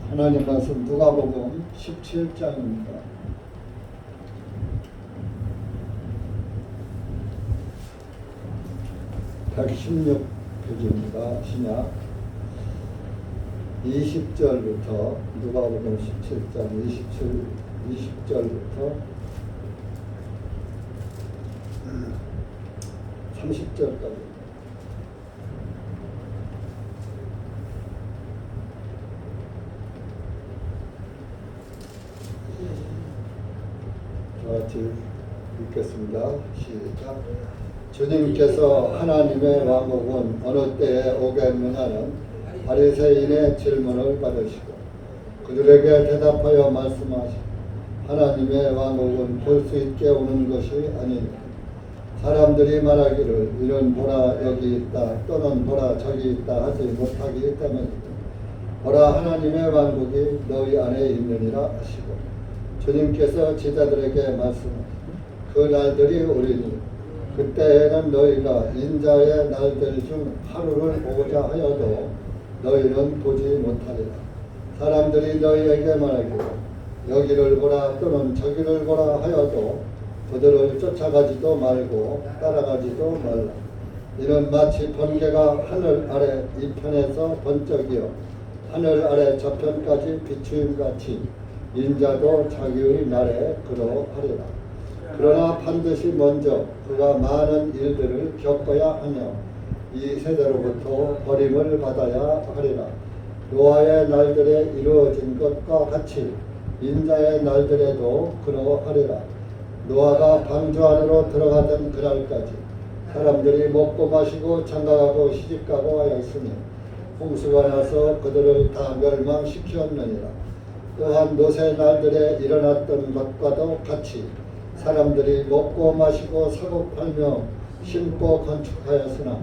하나님 말씀 누가복음 17장입니다. 116페이지입니다. 신약 20절부터 누가복음 17장 20절부터 30절까지 같이 읽겠습니다. 시작. 주님께서 하나님의 왕국은 어느 때에 오겠느냐는 바리새인의 질문을 받으시고 그들에게 대답하여 말씀하시고 하나님의 왕국은 볼 수 있게 오는 것이 아니니라. 사람들이 말하기를 이는 보라 여기 있다 또는 보라 저기 있다 하지 못하기 때문이다. 보라 하나님의 왕국이 너희 안에 있느니라 하시고 주님께서 제자들에게 말씀하시고 그 날들이 오리니 그때에는 너희가 인자의 날들 중 하루를 보고자 하여도 너희는 보지 못하리라. 사람들이 너희에게 말하기를 여기를 보라 또는 저기를 보라 하여도 그들을 쫓아가지도 말고 따라가지도 말라. 이는 마치 번개가 하늘 아래 이편에서 번쩍이어 하늘 아래 저편까지 비추임같이 인자도 자기의 날에 그러하리라. 그러나 반드시 먼저 그가 많은 일들을 겪어야 하며 이 세대로부터 버림을 받아야 하리라. 노아의 날들에 이루어진 것과 같이 인자의 날들에도 그러하리라. 노아가 방주 안으로 들어가던 그날까지 사람들이 먹고 마시고 장가가고 시집가고 하였으니 홍수가 나서 그들을 다 멸망시켰느니라. 또한 노세 날들에 일어났던 것과도 같이 사람들이 먹고 마시고 사고 팔며 심고 건축하였으나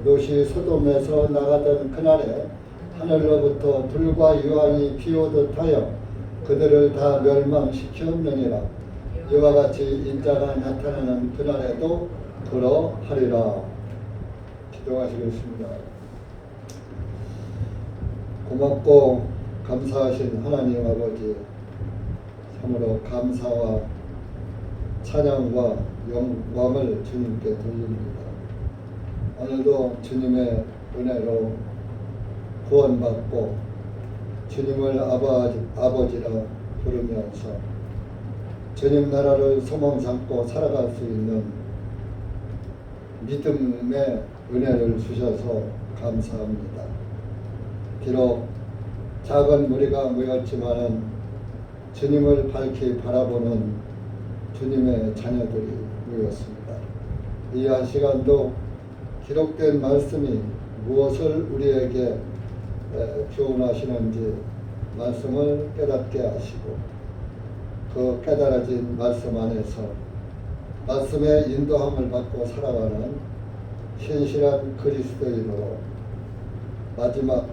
롯이 소돔에서 나가던 그날에 하늘로부터 불과 유황이 비오듯 하여 그들을 다 멸망시켰느니라. 이와 같이 인자가 나타나는 그날에도 그러하리라. 기도하시겠습니다. 고맙고 감사하신 하나님 아버지, 참으로 감사와 찬양과 영광을 주님께 돌립니다. 오늘도 주님의 은혜로 구원받고 주님을 아버지라 부르면서 주님 나라를 소망 삼고 살아갈 수 있는 믿음의 은혜를 주셔서 감사합니다. 비록 작은 무리가 모였지만은 주님을 밝히 바라보는 주님의 자녀들이 모였습니다. 이 한 시간도 기록된 말씀이 무엇을 우리에게 교훈하시는지 말씀을 깨닫게 하시고 그 깨달아진 말씀 안에서 말씀의 인도함을 받고 살아가는 신실한 그리스도인으로 마지막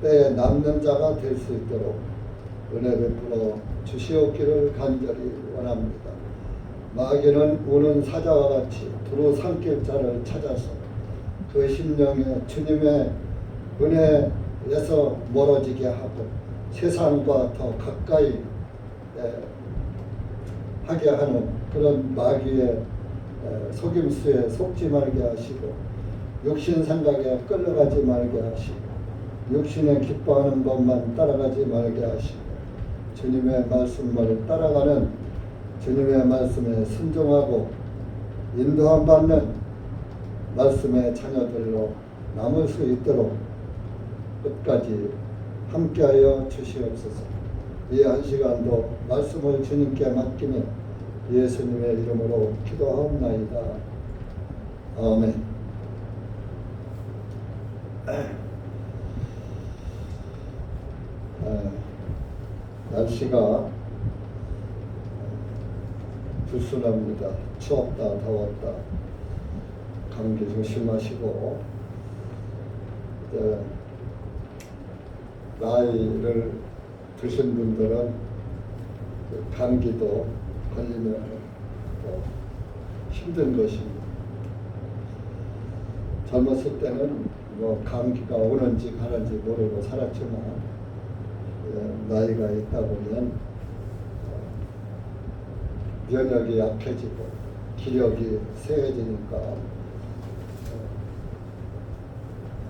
때에 남는 자가 될 수 있도록 은혜 베풀어 주시옵기를 간절히 원합니다. 마귀는 우는 사자와 같이 두루 삼킬 자를 찾아서 그 심령에 주님의 은혜에서 멀어지게 하고 세상과 더 가까이 하게 하는 그런 마귀의 속임수에 속지 말게 하시고 육신 생각에 끌려가지 말게 하시고 육신에 기뻐하는 법만 따라가지 말게 하시고 주님의 말씀을 따라가는 주님의 말씀에 순종하고 인도함 받는 말씀의 자녀들로 남을 수 있도록 끝까지 함께하여 주시옵소서. 이 한 시간도 말씀을 주님께 맡기며 예수님의 이름으로 기도하옵나이다. 아멘. 날씨가 불순합니다. 추웠다 더웠다. 감기 조심하시고 나이를 드신 분들은 감기도 걸리면 힘든 것입니다. 젊었을 때는 뭐 감기가 오는지 가는지 모르고 살았지만 나이가 있다 보면 면역이 약해지고 기력이 세해지니까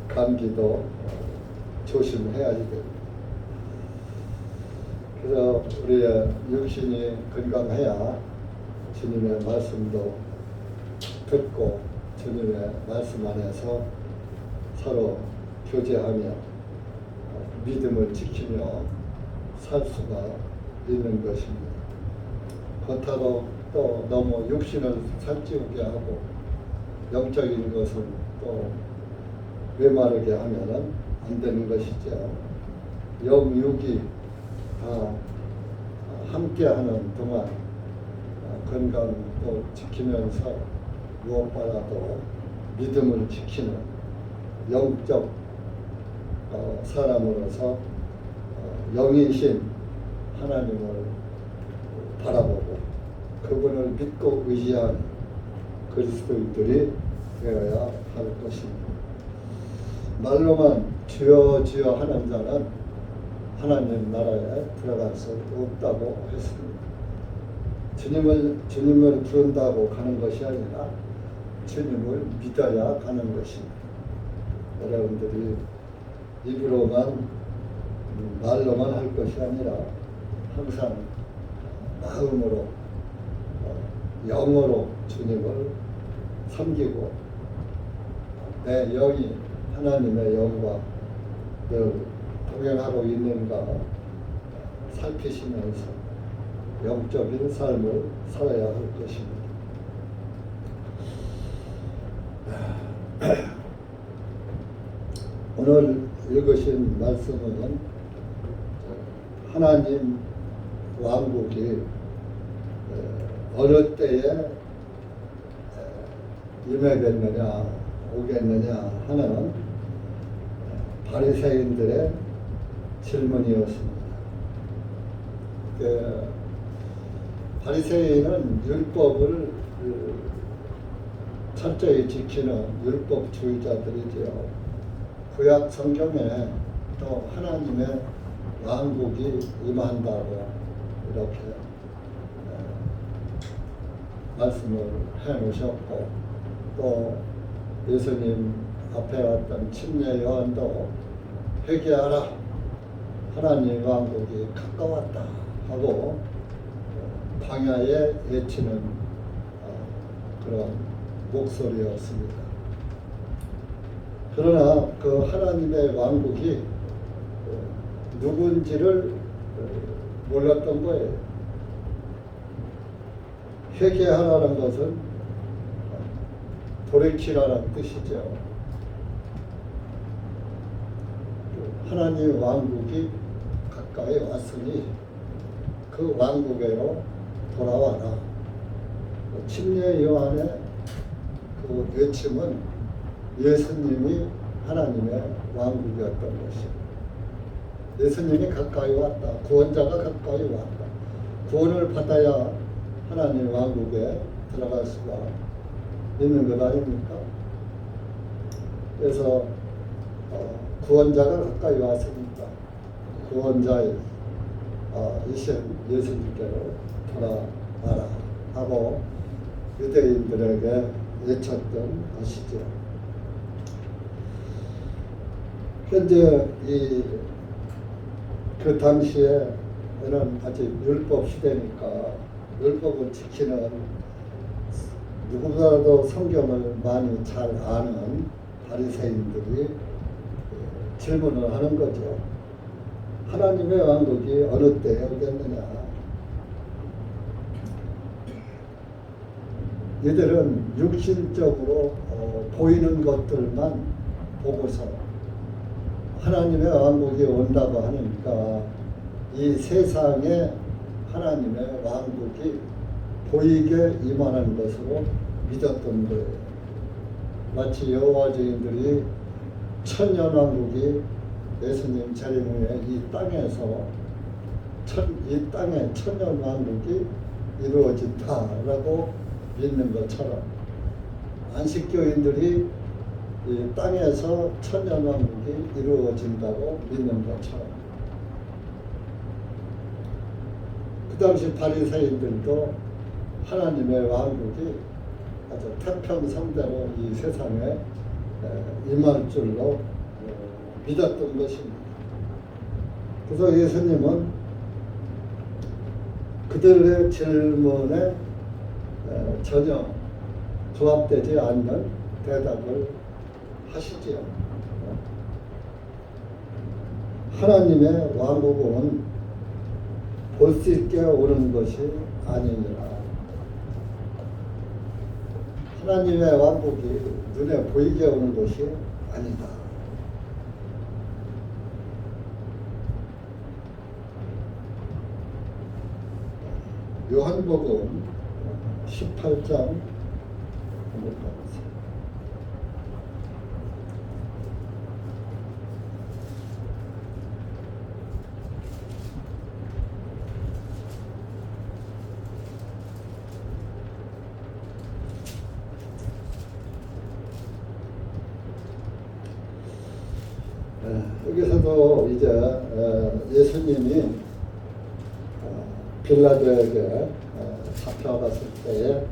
감기도 조심해야지 됩니다. 그래서 우리의 육신이 건강해야 주님의 말씀도 듣고 주님의 말씀 안에서 서로 교제하며 믿음을 지키며 살 수가 있는 것입니다. 겉으로 또 너무 육신을 살찌우게 하고 영적인 것을 또 메마르게 하면은 안 되는 것이죠. 영육이 다 함께하는 동안 건강도 지키면서 무엇보다도 믿음을 지키는 영적 사람으로서 영이신 하나님을 바라보고 그분을 믿고 의지하는 그리스도인들이 되어야 할 것입니다. 말로만 주여 주여 하는 자는 하나님 나라에 들어갈 수 없다고 했습니다. 주님을 부른다고 가는 것이 아니라 주님을 믿어야 가는 것입니다. 여러분들이 입으로만 말로만 할 것이 아니라 항상 마음으로 영으로 주님을 섬기고 내 영이 하나님의 영과 늘 동행하고 있는가 살피시면서 영적인 삶을 살아야 할 것입니다. 오늘 읽으신 말씀은 하나님 왕국이 어느 때에 임하겠느냐 오겠느냐 하는 바리새인들의 질문이었습니다. 바리새인은 율법을 철저히 지키는 율법주의자들이죠. 구약 성경에 또 하나님의 왕국이 임한다고 이렇게 말씀을 해놓으셨고 또 예수님 앞에 왔던 침례 요한도 회개하라 하나님 왕국이 가까웠다 하고 광야에 외치는 그런 목소리였습니다. 그러나 그 하나님의 왕국이 누군지를 몰랐던 거예요. 회개하라는 것은 돌이키라는 뜻이죠. 하나님 왕국이 가까이 왔으니 그 왕국에로 돌아와라. 침례 요한의 그 외침은 예수님이 하나님의 왕국이었던 것입니다. 예수님이 가까이 왔다. 구원자가 가까이 왔다. 구원을 받아야 하나님 왕국에 들어갈 수가 있는 것 아닙니까? 그래서 구원자가 가까이 왔으니까 구원자의 이신 예수님께로 돌아와라 하고 유대인들에게 외쳤던 것이죠. 현재 그 당시에는 아직 율법 시대니까 율법을 지키는 누구보다도 성경을 많이 잘 아는 바리새인들이 질문을 하는 거죠. 하나님의 왕국이 어느 때에 오겠느냐. 이들은 육신적으로 보이는 것들만 보고서 하나님의 왕국이 온다고 하니까 이 세상에 하나님의 왕국이 보이게 임하는 것으로 믿었던 거예요. 마치 여호와 증인들이 천년왕국이 예수님 재림 후에 이 땅에서 이 땅에 천년왕국이 이루어진다라고 믿는 것처럼 안식교인들이 이 땅에서 천년왕국이 이루어진다고 믿는 것처럼 그 당시 바리새인들도 하나님의 왕국이 아주 태평성대로 이 세상에 임할 줄로 믿었던 것입니다. 그래서 예수님은 그들의 질문에 전혀 조합되지 않는 대답을 하시지요. 하나님의 왕국은 볼 수 있게 오는 것이 아니니라. 하나님의 왕국이 눈에 보이게 오는 것이 아니다. 요한복음 18장 한번 봐보세요. 여기서도 이제 예수님이 빌라도에게 잡혀갔을 때에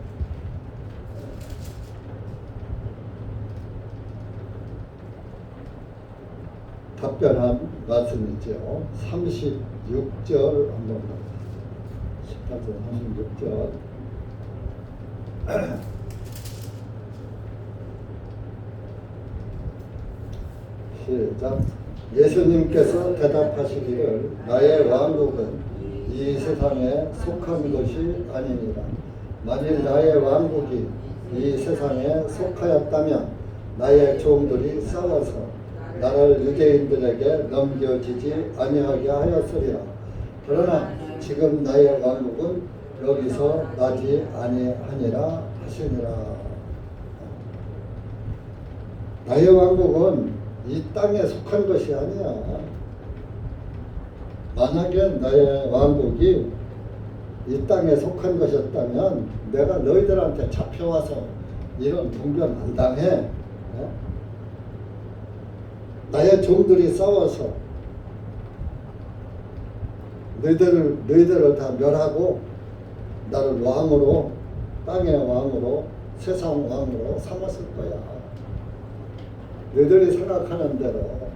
답변한 말씀이죠. 36절 한번 보세요. 18절 36절 시작. 예수님께서 대답하시기를 나의 왕국은 이 세상에 속한 것이 아니니라. 만일 나의 왕국이 이 세상에 속하였다면 나의 종들이 싸워서 나를 유대인들에게 넘겨지지 아니하게 하였으리라. 그러나 지금 나의 왕국은 여기서 나지 아니하니라 하시니라. 나의 왕국은 이 땅에 속한 것이 아니야. 만약에 나의 왕국이 이 땅에 속한 것이었다면 내가 너희들한테 잡혀와서 이런 동변 안 당해. 나의 종들이 싸워서 너희들을 다 멸하고 나를 왕으로, 땅의 왕으로, 세상 왕으로 삼았을 거야. 너희들이 생각하는 대로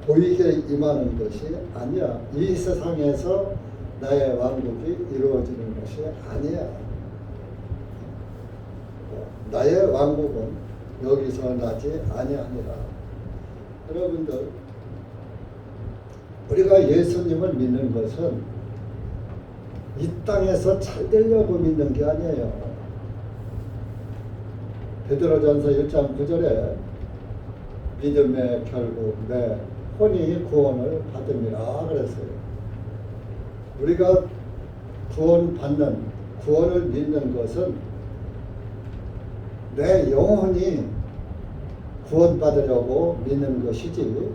보이게 임하는 것이 아니야. 이 세상에서 나의 왕국이 이루어지는 것이 아니야. 나의 왕국은 여기서 나지 아니하니라. 여러분들, 우리가 예수님을 믿는 것은 이 땅에서 잘 되려고 믿는 게 아니에요. 베드로전서 1장 9절에 믿음의 결국 내 혼이 구원을 받음이라 그랬어요. 우리가 구원을 믿는 것은 내 영혼이 구원받으려고 믿는 것이지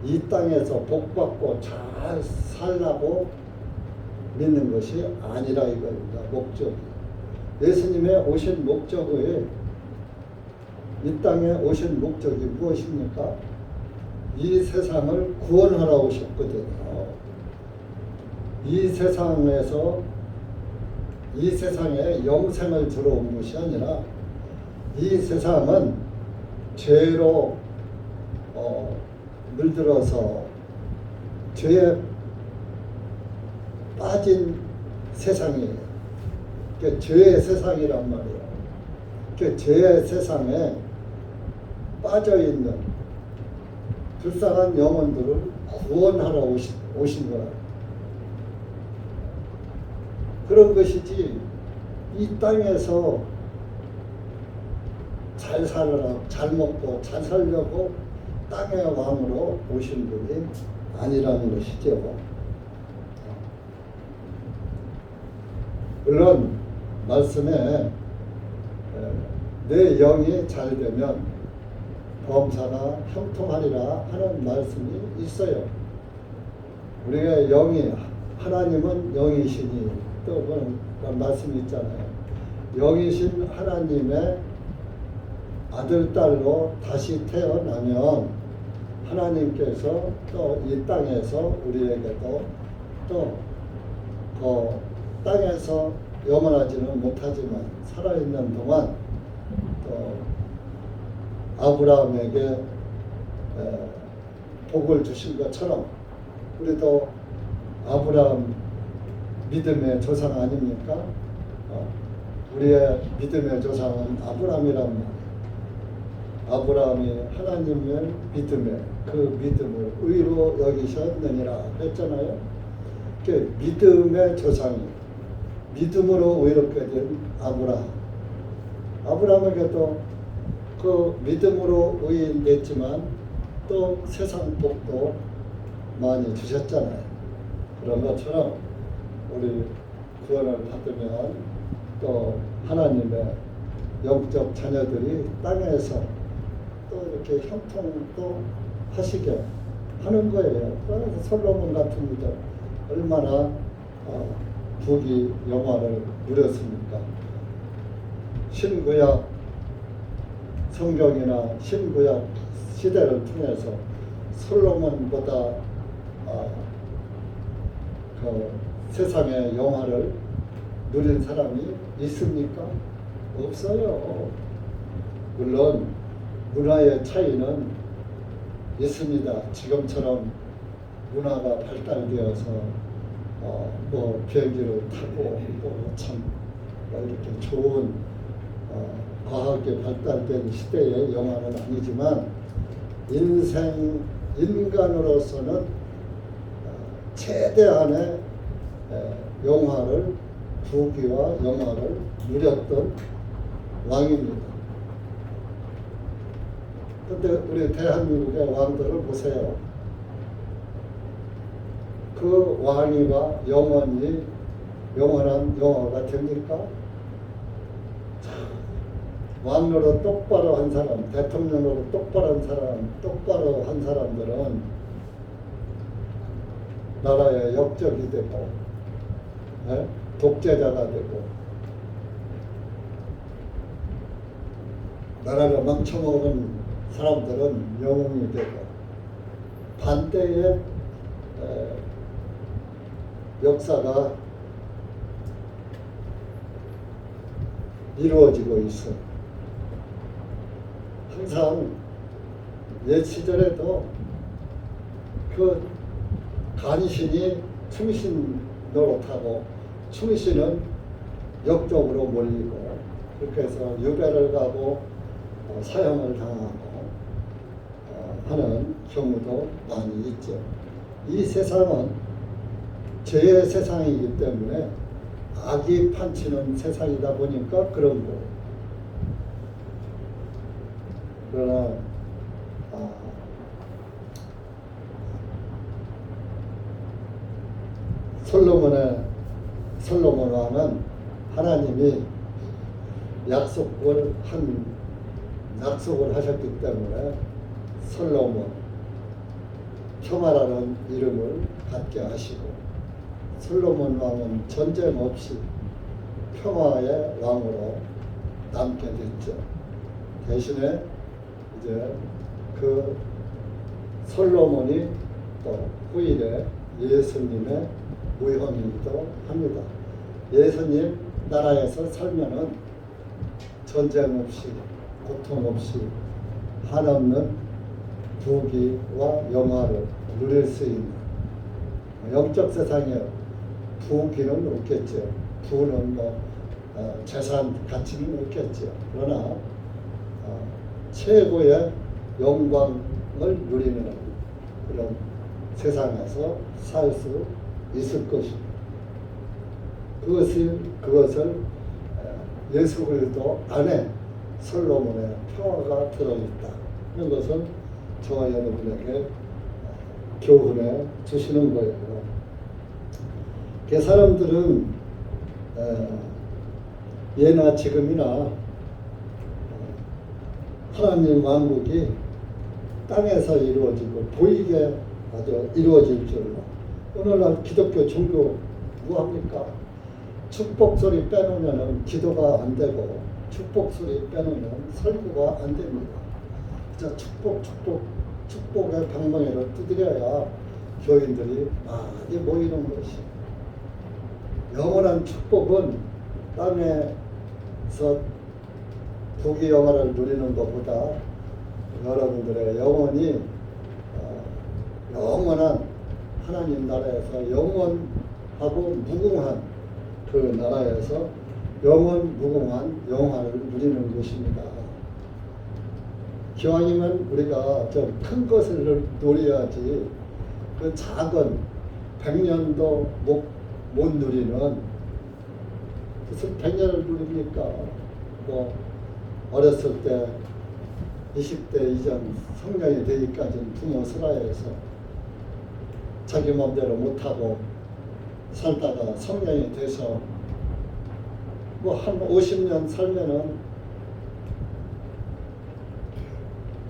이 땅에서 복받고 잘 살라고 믿는 것이 아니라 이겁니다. 목적이. 예수님의 오신 목적이 이 땅에 오신 목적이 무엇입니까? 이 세상을 구원하러 오셨거든요. 이 세상에 영생을 주러 온 것이 아니라 이 세상은 죄로 물들어서 죄에 빠진 세상이에요. 그 죄의 세상이란 말이에요. 그 죄의 세상에 빠져있는 불쌍한 영혼들을 구원하러 오신 거야. 그런 것이지 이 땅에서 잘 살아라, 잘 먹고 잘 살려고 땅의 왕으로 오신 분이 아니라는 것이죠. 물론 말씀에 내 영이 잘 되면 범사가 형통하리라 하는 말씀이 있어요. 우리가 영이, 하나님은 영이시니 또 그런 말씀이 있잖아요. 영이신 하나님의 아들, 딸로 다시 태어나면 하나님께서 또 이 땅에서 우리에게도 또 땅에서 영원하지는 못하지만 살아있는 동안 또 아브라함에게 복을 주신 것처럼 우리도 아브라함 믿음의 조상 아닙니까? 우리의 믿음의 조상은 아브라함이란 말이에요. 아브라함이 하나님의 믿음에 그 믿음을 의로 여기셨느니라 했잖아요. 그 믿음의 조상이 믿음으로 의롭게 된 아브라함. 아브라함에게도 그 믿음으로 의인됐지만 또 세상 복도 많이 주셨잖아요. 그런 것처럼 우리 구원을 받으면 또 하나님의 영적 자녀들이 땅에서 또 이렇게 형통도 하시게 하는 거예요. 그래서 솔로몬 같은 분들 얼마나 부귀 영화를 누렸습니까? 신구약 성경이나 신구약 시대를 통해서 솔로몬보다 그 세상의 영화를 누린 사람이 있습니까? 없어요. 물론 문화의 차이는 있습니다. 지금처럼 문화가 발달되어서 뭐 비행기를 타고 참 이렇게 좋은 과학이 발달된 시대의 영화는 아니지만 인간으로서는 최대한의 영화를 부귀와 영화를 누렸던 왕입니다. 그런데 우리 대한민국의 왕들을 보세요. 그 왕위가 영원히 영원한 영화가 됩니까? 왕으로 똑바로 한 사람, 대통령으로 똑바로 한 사람들은 나라의 역적이 되고, 독재자가 되고, 나라를 망쳐먹은 사람들은 영웅이 되고, 반대의 역사가 이루어지고 있어. 항상 옛 시절에도 그 간신이 충신 노릇하고 충신은 역적으로 몰리고 그렇게 해서 유배를 가고 사형을 당하고 하는 경우도 많이 있죠. 이 세상은 죄의 세상이기 때문에 악이 판치는 세상이다 보니까 그런 거. 그러나 솔로몬 왕은 하나님이 약속을 하셨기 때문에 솔로몬 평화라는 이름을 갖게 하시고 솔로몬 왕은 전쟁 없이 평화의 왕으로 남게 됐죠. 대신에 이제 그 솔로몬이 또 후일에 예수님의 무형이기도 합니다. 예수님 나라에서 살면은 전쟁 없이 고통 없이 한없는 부귀와 영화를 누릴 수 있는 영적 세상에 부귀는 없겠죠. 부는 재산 가치는 없겠죠. 그러나 최고의 영광을 누리는 그런 세상에서 살 수 있을 것입니다. 그것을 예수 그리스도 안에 솔로몬의 평화가 들어있다. 이런 것은 저와 여러분에게 교훈해 주시는 거예요. 그 사람들은 예나 지금이나 하나님 왕국이 땅에서 이루어지고 보이게 아주 이루어질 줄로. 오늘날 기독교 종교 뭐합니까? 축복 소리 빼놓으면 기도가 안 되고 축복 소리 빼놓으면 설교가 안 됩니다. 진짜 축복의 방망이를 두드려야 교인들이 많이 모이는 것이. 영원한 축복은 땅에서 부귀영화를 누리는 것보다 여러분들의 영혼이 영원한 하나님 나라에서 영원하고 무궁한 그 나라에서 영원 무궁한 영화를 누리는 것입니다. 기왕이면 우리가 좀 큰 것을 누려야지 그 작은 100년도 못 누리는 무슨 100년을 누립니까? 뭐 어렸을 때 20대 이전 성장이 되기까지는 부모 슬하에서 자기 마음대로 못하고 살다가 성장이 돼서 뭐 한 50년 살면은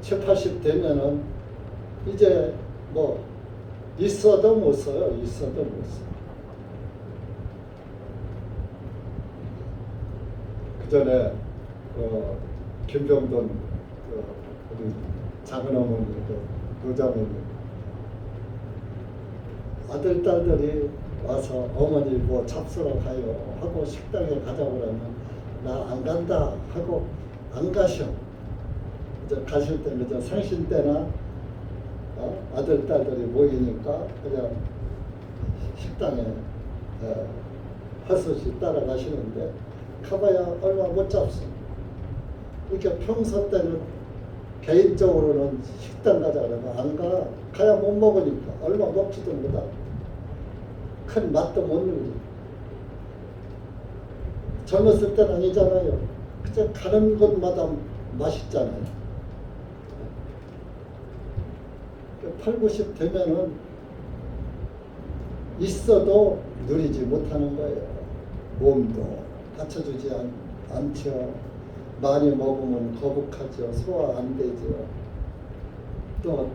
70, 80 되면은 이제 뭐 있어도 못 써요. 있어도 못 써. 그 전에 김병돈 우리 작은 어머니 노자매님 아들 딸들이 와서 어머니 뭐 잡수러 가요 하고 식당에 가자고 그러면 나 안 간다 하고 안 가셔. 이제 가실 때 이제 생신 때나 아들 딸들이 모이니까 그냥 식당에 핫소시 따라가시는데 가봐야 얼마 못 잡수. 이렇게 평소 때는 개인적으로는 식당 가자 그러면 안 가. 가야 못 먹으니까 얼마 먹지도 못하고 큰 맛도 못 누리고. 젊었을 때는 아니잖아요. 그저 가는 곳마다 맛있잖아요. 8, 90 되면은 있어도 누리지 못하는 거예요. 몸도 받쳐주지 않죠. 많이 먹으면 거북하죠. 소화 안 되죠. 또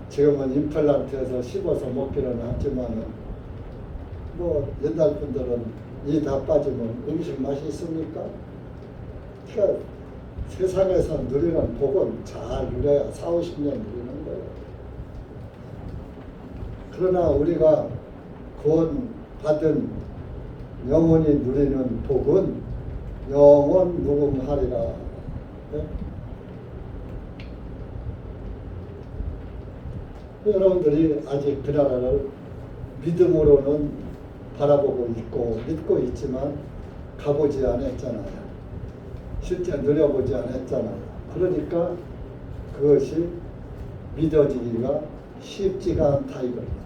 지금은 임플란트에서 씹어서 먹기는 하지만은 뭐 옛날 분들은 이 다 빠지면 음식 맛이 있습니까? 그러니까 세상에서 누리는 복은 잘 누려야 4, 50년 누리는 거예요. 그러나 우리가 구원받은 영원히 누리는 복은 영원 무궁하리라. 네? 여러분들이 아직 그 나라를 믿음으로는 바라보고 있고 믿고 있지만 가보지 않았잖아요. 실제 누려보지 않았잖아요. 그러니까 그것이 믿어지기가 쉽지가 않다 이거예요.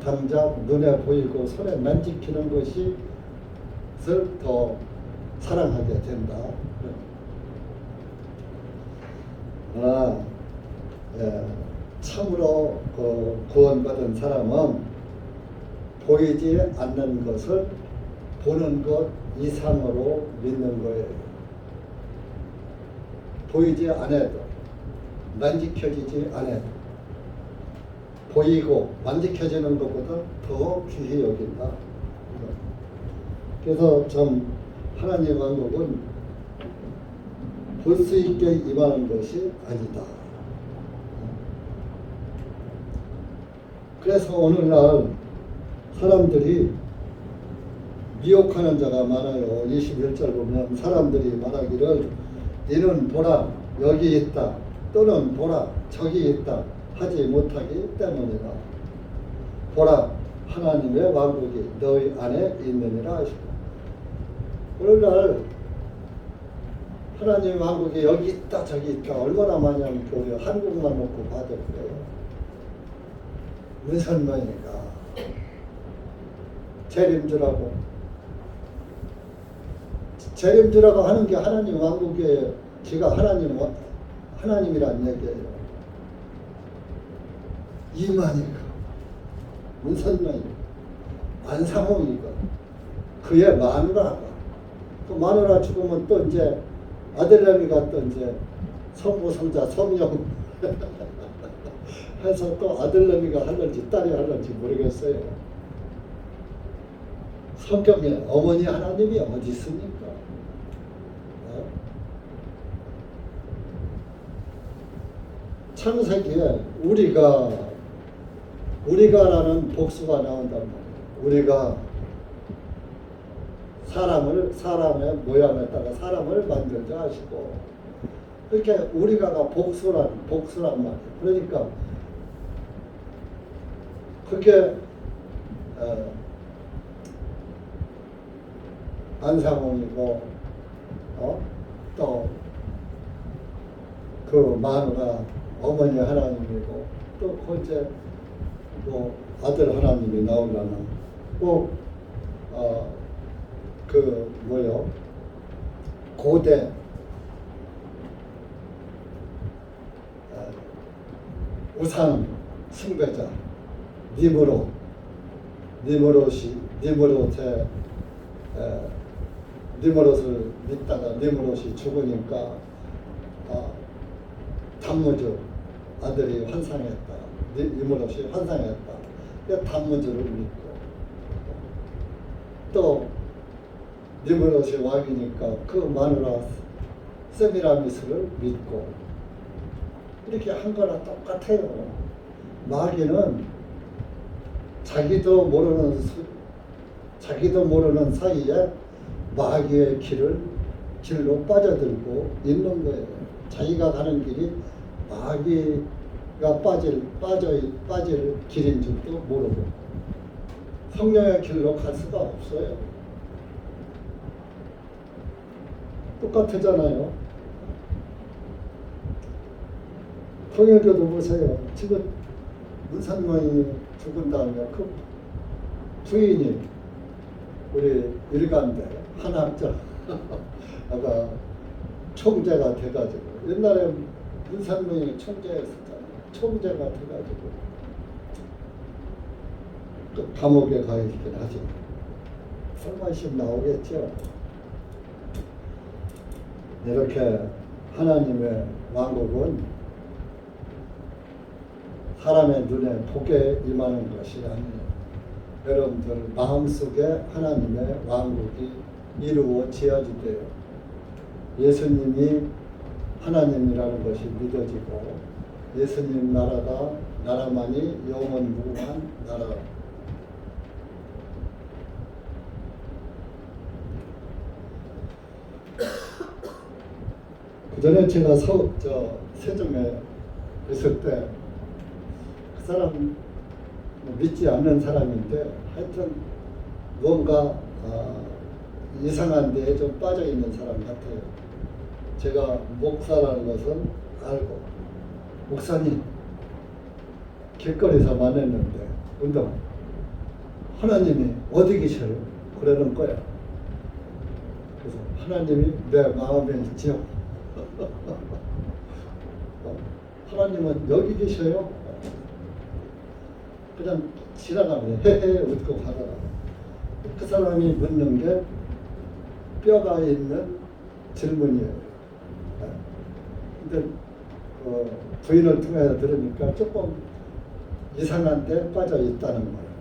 당장 눈에 보이고 손에 만지키는 것이 더 사랑하게 된다. 참으로 구원받은 사람은 보이지 않는 것을 보는 것 이상으로 믿는 거예요. 보이지 않아도 만지켜지지 않아도 보이고 만지켜지는 것보다 더 귀히 여긴다. 그래서 좀 하나님 왕국은 볼 수 있게 임하는 것이 아니다. 그래서 오늘날 사람들이 미혹하는 자가 많아요. 21절 보면 사람들이 말하기를 이는 보라 여기 있다 또는 보라 저기 있다 하지 못하기 때문이다. 보라 하나님의 왕국이 너희 안에 있느니라 하시고 오늘날 하나님의 왕국이 여기 있다 저기 있다 얼마나 많이 하면 우리 한국만 놓고 봐도 그래요. 무슨 말인가 재림주라고 하는 게 하나님 왕국에 제가 하나님이란 얘기예요. 이만희가 무슨 말이야? 안상홍이가 그의 마누라가 그 마누라 죽으면 또 이제 아들내미가 또 이제 성부 성자 성령 해서 또 아들내미가 할런지 딸이 할런지 모르겠어요. 성경에 어머니 하나님이 어디 있습니까? 창세기에 우리가라는 복수가 나온단 말이에요. 우리가 사람의 모양에 따라 사람을 만들자 하시고, 이렇게 우리가가 복수란 말이에요. 그러니까 그게 안상홍이고, 또 그 마누라 어머니 하나님이고, 또 그제 뭐 아들 하나님이 나오려나, 꼭 그 뭐요, 고대 우상 숭배자 니무롯을 믿다가 니무롯이 죽으니까 단무주 아들이 환상했다. 니무롯이 환상했다. 단무주를 믿고, 또 니무롯이 왕이니까 그 마누라 세미라미스를 믿고, 이렇게 한 거랑 똑같아요. 마귀는 자기도 모르는 사이에 마귀의 길로 빠져들고 있는 거예요. 자기가 가는 길이 마귀가 빠질 길인 줄도 모르고, 성령의 길로 갈 수가 없어요. 똑같잖아요. 통일교도 보세요. 지금 문선명이 죽은 다음에 그 부인이 우리 일간대 한학자 아까 총재가 돼가지고, 옛날에 문선명이 총재였었잖아요. 총재가 돼가지고 또 감옥에 가 있긴 하죠. 설마씩 나오겠죠. 이렇게 하나님의 왕국은 사람의 눈에 보게 임하는 것이 아니에요. 여러분들 마음속에 하나님의 왕국이 이루어져야지돼요. 예수님이 하나님이라는 것이 믿어지고, 예수님 나라만이 영원무궁한 나라. 그 전에 제가 세종에 있을 때 그 사람 믿지 않는 사람인데, 하여튼 뭔가 이상한 데에 좀 빠져 있는 사람 같아요. 제가 목사라는 것은 알고, 목사님 길거리에서 만났는데 운동 하나님이 어디 계셔요? 그러는 거야. 그래서 하나님이 내 마음에 있지요. 하나님은 여기 계셔요? 그냥 지나가면 헤헤 웃고 가더라. 그 사람이 묻는 게 뼈가 있는 질문이에요. 근데 부인을 통해서 들으니까 조금 이상한 데 빠져 있다는 거예요.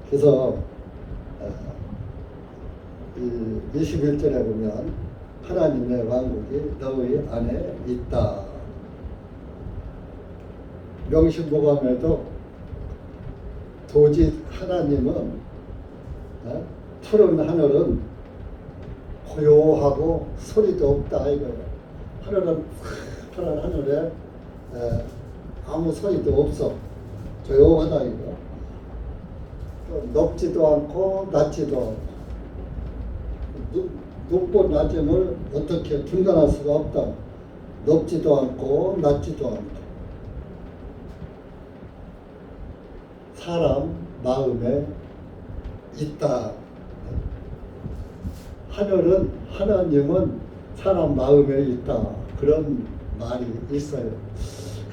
그래서 21절에 보면 하나님의 왕국이 너희 안에 있다. 명심보감에도 도지 하나님은 푸른 하늘은 고요하고 소리도 없다 이거예요. 하늘은 푸른 하늘에 아무 소리도 없어. 조용하다 이거. 높지도 않고 낮지도 않고. 높고 낮음을 어떻게 분간할 수가 없다. 높지도 않고 낮지도 않고. 사람 마음에 있다. 하나님은 사람 마음에 있다. 그런 말이 있어요.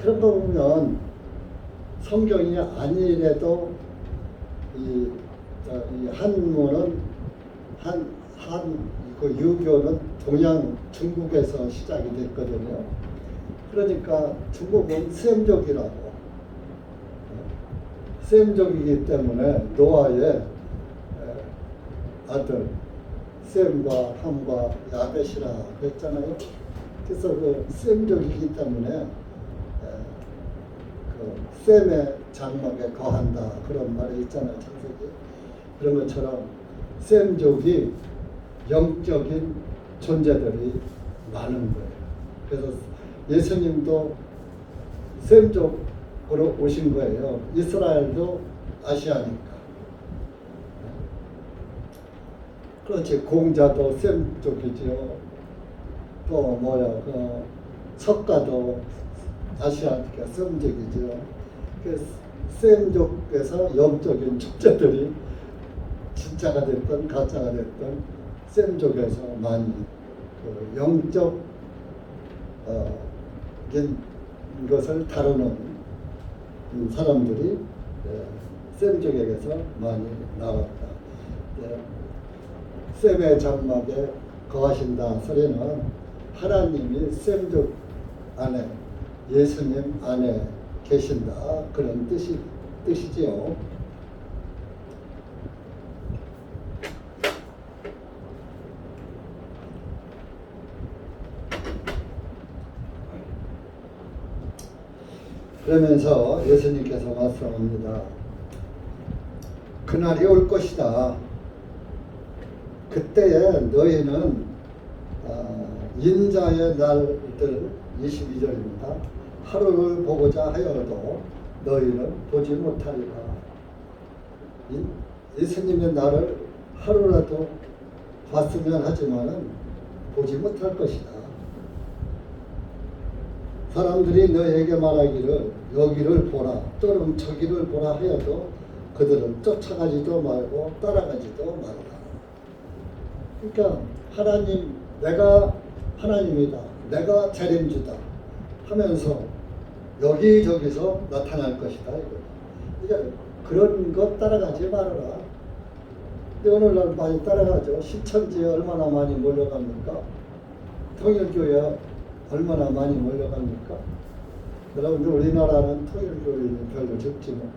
그런 거 보면 성경이 아니래도 이 한문은 그 유교는 동양 중국에서 시작이 됐거든요. 그러니까 중국은 셈족이라고. 셈족이기 때문에 노아의 아들 셈과 함과 야벳이라 그랬잖아요. 그래서 그 셈족이기 때문에 그 셈의 장막에 거한다 그런 말이 있잖아요. 창세기. 그런 것처럼 셈족이 영적인 존재들이 많은 거예요. 그래서 예수님도 셈족으로 오신 거예요. 이스라엘도 아시아니까. 그렇지. 공자도 셈족이죠. 또 뭐야 석가도 아시아니까 셈족이죠. 그 셈족에서 영적인 존재들이 진짜가 됐든 가짜가 됐든 셈족에서 많이 영적 것을 다루는 사람들이 셈족에게서 많이 나왔다. 셈의 장막에 거하신다 소리는 하나님이 셈족 안에 예수님 안에 계신다 그런 뜻이지요. 그러면서 예수님께서 말씀합니다. 그날이 올 것이다. 그때에 너희는 인자의 날들 22절입니다. 하루를 보고자 하여도 너희는 보지 못하리라. 예수님의 날을 하루라도 봤으면 하지만은 보지 못할 것이다. 사람들이 너에게 말하기를 여기를 보라 또는 저기를 보라 하여도 그들은 쫓아가지도 말고 따라가지도 말라. 그러니까 하나님, 내가 하나님이다, 내가 재림주다 하면서 여기저기서 나타날 것이다. 이거 그런 것 따라가지 말아라. 근데 오늘날 많이 따라가죠. 신천지에 얼마나 많이 몰려갑니까? 통일교회 얼마나 많이 몰려갑니까? 여러분들 우리나라는 통일교회는 별로 적지만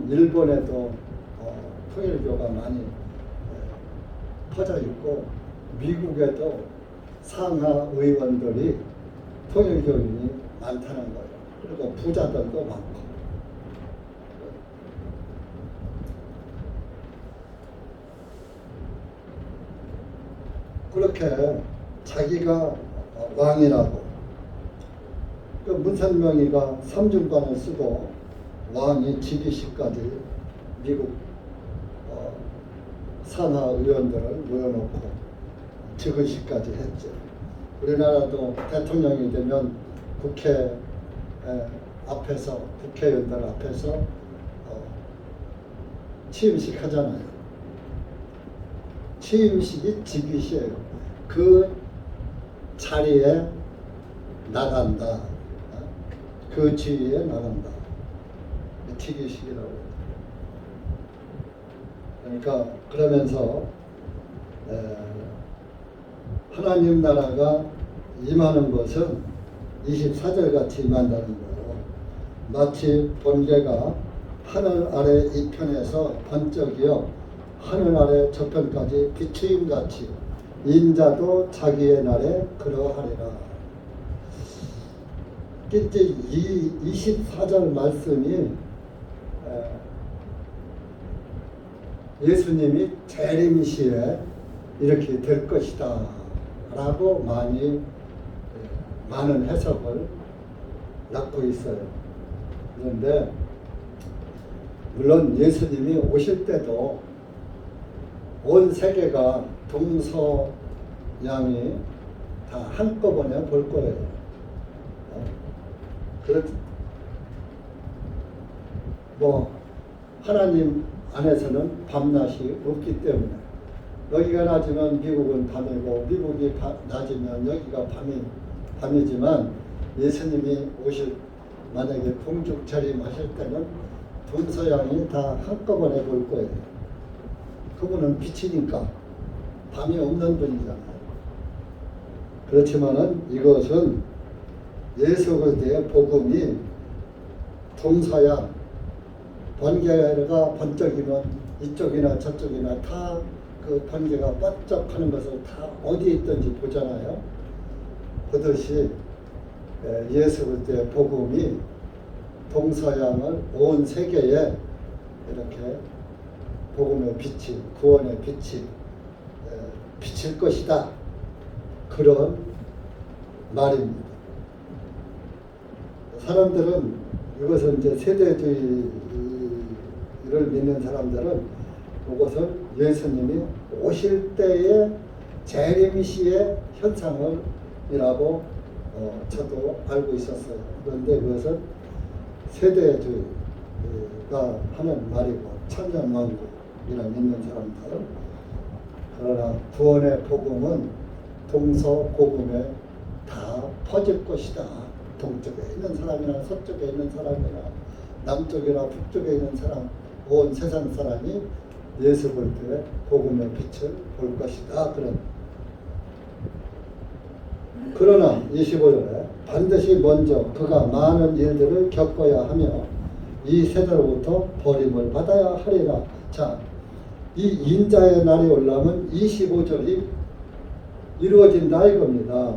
일본에도 통일교가 많이 퍼져 있고 미국에도 상하 의원들이 통일교인이 많다는 거예요. 그리고 부자들도 많고. 그렇게 자기가 왕이라고 그 문선명이가 삼중관을 쓰고 왕이 즉위식까지 미국 상하 의원들을 모여놓고 즉위식까지 했죠. 우리나라도 대통령이 되면 국회 앞에서 국회의원들 앞에서 취임식 하잖아요. 취임식이 즉위시에요. 그 자리에 나간다. 그 지위에 나간다. 즉위식이라고. 그러니까 그러면서 하나님 나라가 임하는 것은 24절 같이 임한다는 거예요. 마치 번개가 하늘 아래 이편에서 번쩍이어 하늘 아래 저편까지 비추임 같이 인자도 자기의 날에 그러하리라. 이제 이 24절 말씀이 예수님이 재림시에 이렇게 될 것이다 라고 많은 해석을 낳고 있어요. 그런데 물론 예수님이 오실 때도 온 세계가 동서양이 다 한꺼번에 볼 거예요. 하나님 안에서는 밤낮이 없기 때문에 여기가 낮으면 미국은 밤이고 미국이 낮으면 여기가 밤이지만 예수님이 만약에 공중 재림하실 때는 동서양이 다 한꺼번에 볼 거예요. 그분은 빛이니까 밤이 없는 분이잖아요. 그렇지만은 이것은 예수 그리스도의 복음이 동서양 번개가 번쩍이면 이쪽이나 저쪽이나 다 그 번개가 번쩍하는 것을 다 어디에 있든지 보잖아요. 그것이 예수 그리스도의 복음이 동서양을 온 세계에 이렇게 복음의 빛이, 구원의 빛이 비칠 것이다. 그런 말입니다. 사람들은 이것은 이제 세대주의를 믿는 사람들은 이것을 예수님이 오실 때의 재림시의 현상을이라고 저도 알고 있었어요. 그런데 그것은 세대주의가 하는 말이고 천년만국이라 믿는 사람들. 그러나 구원의 복음은 동서고금에 다 퍼질 것이다. 동쪽에 있는 사람이나 서쪽에 있는 사람이나 남쪽이나 북쪽에 있는 사람, 온 세상 사람이 예수 볼 때 복음의 빛을 볼 것이다. 그러나 25절에 반드시 먼저 그가 많은 일들을 겪어야 하며 이 세대로부터 버림을 받아야 하리라. 자, 이 인자의 날이 올라면 25절이 이루어진다 이겁니다.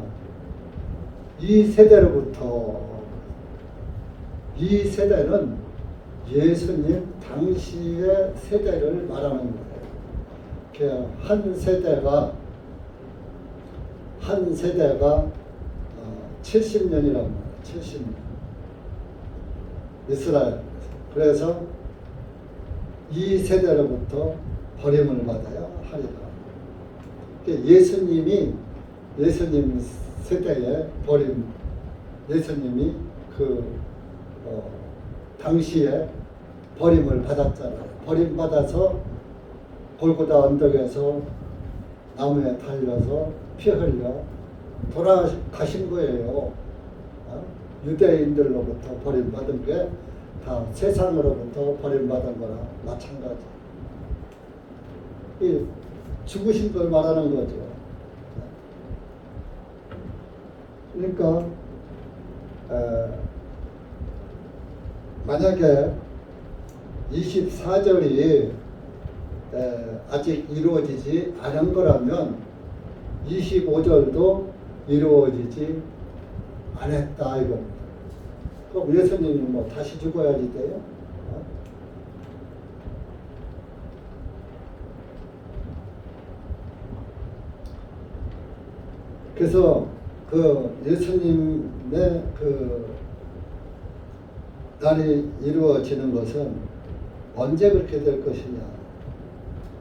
이 세대로부터, 이 세대는 예수님 당시의 세대를 말하는 거예요. 한 세대가 70년이라고 말해요. 70년. 이스라엘. 그래서 이 세대로부터 버림을 받아야 하리라. 예수님 세대의 버림, 예수님이 당시에 버림을 받았잖아요. 버림받아서 골고다 언덕에서 나무에 달려서 피 흘려 돌아가신 거예요. 유대인들로부터 버림받은 게 다 세상으로부터 버림받은 거나 마찬가지. 이 죽으신 걸 말하는 거죠. 그러니까 만약에 24절이 아직 이루어지지 않은 거라면 25절도 이루어지지 않았다 이겁니다. 그럼 예수님이 뭐 다시 죽어야지 돼요? 그래서 예수님의 날이 이루어지는 것은 언제 그렇게 될 것이냐?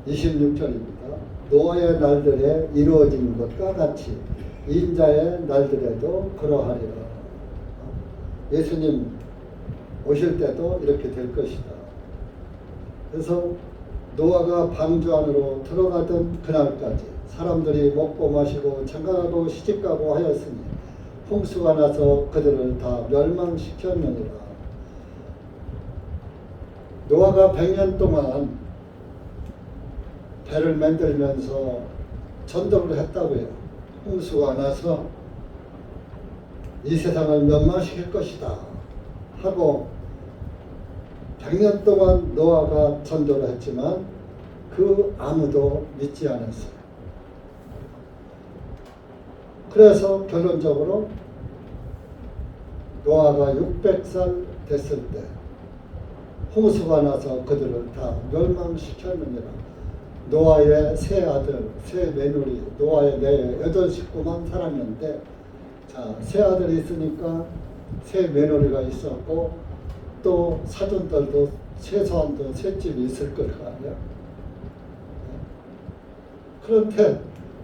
26절입니다. 노아의 날들에 이루어진 것과 같이 인자의 날들에도 그러하리라. 예수님 오실 때도 이렇게 될 것이다. 그래서 노아가 방주 안으로 들어가던 그날까지 사람들이 먹고 마시고 장가가고 시집가고 하였으니 홍수가 나서 그들을 다 멸망시켰느니라. 노아가 100년 동안 배를 만들면서 전도를 했다고요. 홍수가 나서 이 세상을 멸망시킬 것이다 하고 100년 동안 노아가 전도를 했지만 아무도 믿지 않았어요. 그래서 결론적으로 노아가 600살 됐을 때 홍수가 나서 그들을 다 멸망시켰느니라. 노아의 세 아들, 세 며느리, 노아의 내 8식구만 살았는데, 자, 세 아들이 있으니까 세 며느리가 있었고, 또 사돈들도 최소한도 세 집이 있을 거 아니야. 그런데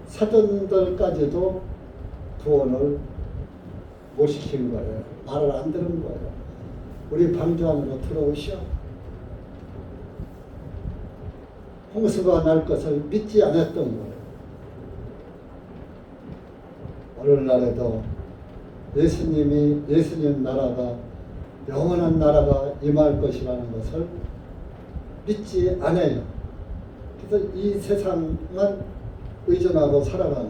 사돈들까지도 구원을 못 시킨 거예요. 말을 안 들은 거예요. 우리 방주 안으로 들어오시오. 홍수가 날 것을 믿지 않았던 거예요. 오늘날에도 예수님 나라가 영원한 나라가 임할 것이라는 것을 믿지 않아요. 그래서 이 세상만 의존하고 살아가는,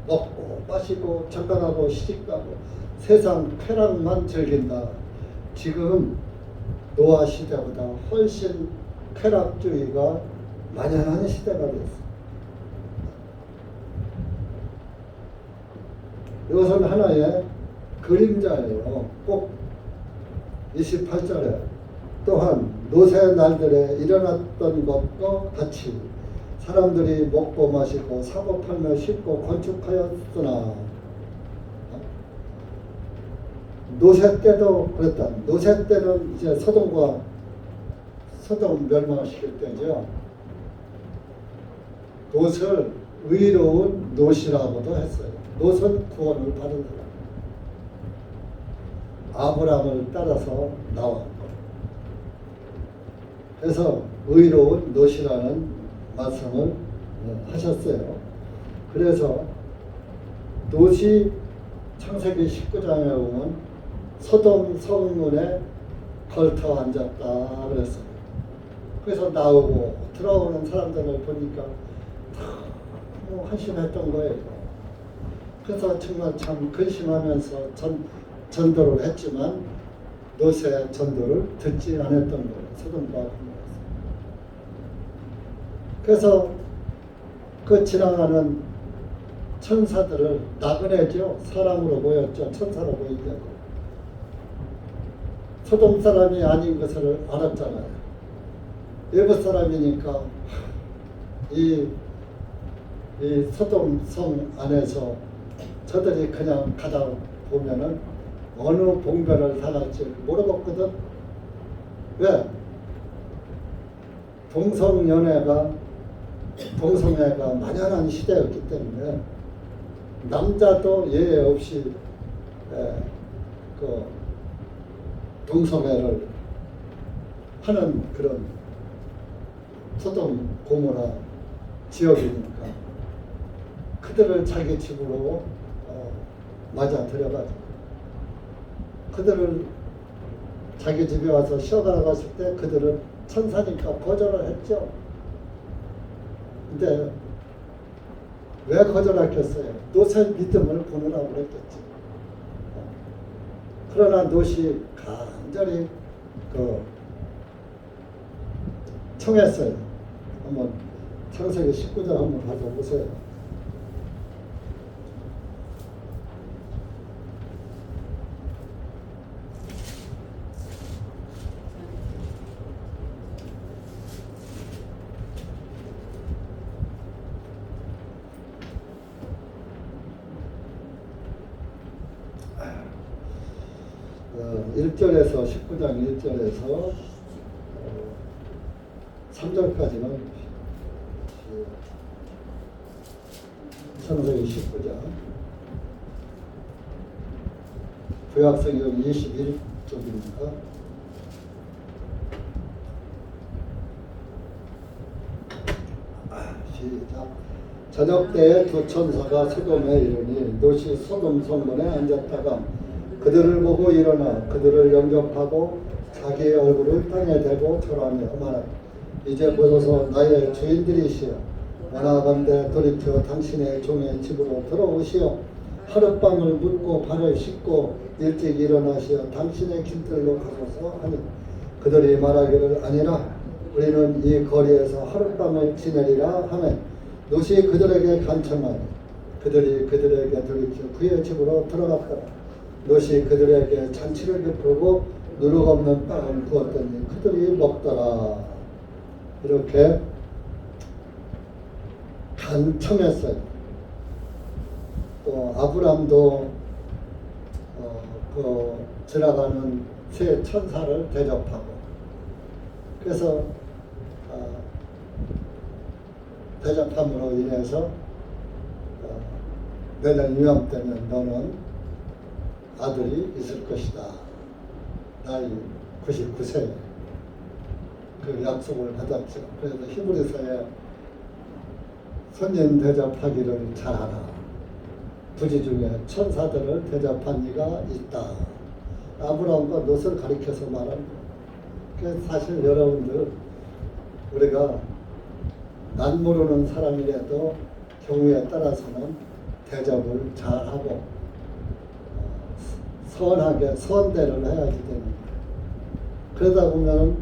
먹고 마시고 장가가고 시집가고 세상 쾌락만 즐긴다. 지금 노아 시대보다 훨씬 쾌락주의가 만연한 시대가 됐어. 이것은 하나의 그림자예요. 꼭 28절에 또한 노새 날들에 일어났던 것과 같이 사람들이 먹고 마시고 사고 팔며 싣고 건축하였으나 노새 때도 그랬다. 노새 때는 이제 소돔 멸망시킬 때죠. 롯을 의로운 롯이라고도 했어요. 롯은 구원을 받은 사람. 아브라함을 따라서 나왔고. 그래서 의로운 롯이라는 말씀을 하셨어요. 그래서 롯이 창세기 19장에 보면 소돔 성문에 걸터 앉았다 그랬어요. 그래서 나오고 들어오는 사람들을 보니까 너무 한심했던 거예요. 그래서 정말 참 근심하면서 전도를 했지만 롯의 전도를 듣지 않았던 거예요. 소돔과 고모라. 그래서 그 지나가는 천사들을 나그네죠. 사람으로 보였죠. 천사로 보이려고. 소돔 사람이 아닌 것을 알았잖아요. 외부 사람이니까 이 소돔 성 안에서 저들이 그냥 가다 보면은 어느 봉변을 당할지 모르겠거든. 왜? 동성애가 만연한 시대였기 때문에 남자도 예외 없이 그 동성애를 하는 그런 소돔 고모라 지역이니까 그들을 자기 집으로 맞아 들여가지고 그들을 자기 집에 와서 쉬어가러 갔을 때 그들은 천사니까 거절을 했죠. 근데 왜 거절했겠어요? 롯의 믿음을 보느라고 그랬겠지. 그러나 롯이 간절히 청했어요. 한번 창세기 19장 한번 가져보세요. 어, 1절에서 19장 1절에서 3절까지는 창세기 19장 구약성경 21쪽입니다. 시작. 저녁 때에 두 천사가 소돔에 이르니 롯이 소돔 성문에 앉았다가 그들을 보고 일어나 그들을 영접하고 자기의 얼굴을 땅에 대고 절하며 말하되 이제 보소서 나의 주인들이시여 원하건대 돌이켜 당신의 종의 집으로 들어오시어 하룻밤을 묵고 발을 씻고 일찍 일어나시어 당신의 길들로 가소서 하니 그들이 말하기를 아니라 우리는 이 거리에서 하룻밤을 지내리라 하매 롯이 그들에게 간청하니 그들이 그들에게 돌이켜 그의 집으로 들어갔더라. 롯이 그들에게 잔치를 베풀고 누룩 없는 빵을 구웠더니 그들이 먹더라. 이렇게 간청했어요. 또 아브람도 지나가는 새 천사를 대접하고 그래서 대접함으로 인해서 내년 유황 때면 너는 아들이 있을 것이다. 나이 99세 그 약속을 받았죠. 그래서 히브리서에 손님 대접하기를 잘하라. 부지 중에 천사들을 대접한 이가 있다. 아브라함과 롯을 가리켜서 말합니다. 그래서 사실 여러분들 우리가 난 모르는 사람이라도 경우에 따라서는 대접을 잘하고 선하게 선대를 해야지 됩니다. 그러다 보면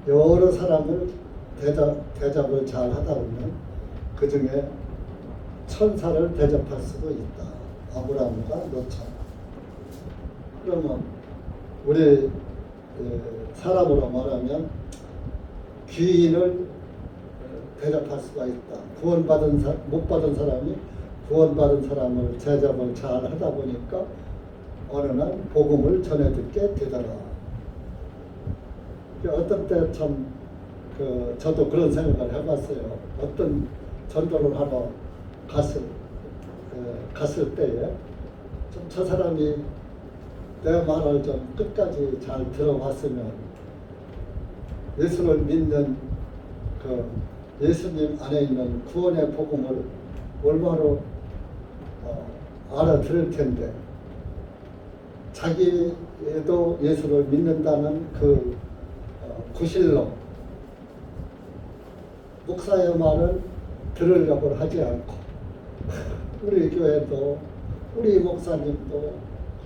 여러 사람을 대접을 잘 하다 보면 그 중에 천사를 대접할 수도 있다. 아브라함과 롯처럼. 그러면 우리 사람으로 말하면 귀인을 대접할 수가 있다. 못 받은 사람이 구원받은 사람을 대접을 잘 하다 보니까 어느 날 복음을 전해 듣게 되더라. 어떤 때 참 저도 그런 생각을 해봤어요. 어떤 전도를 하러 갔을 때에 좀 저 사람이 내 말을 좀 끝까지 잘 들어봤으면 예수를 믿는 예수님 안에 있는 구원의 복음을 얼마나 알아들을 텐데, 자기도 예수를 믿는다는 구실로 목사의 말을 들으려고 하지 않고, 우리 교회도 우리 목사님도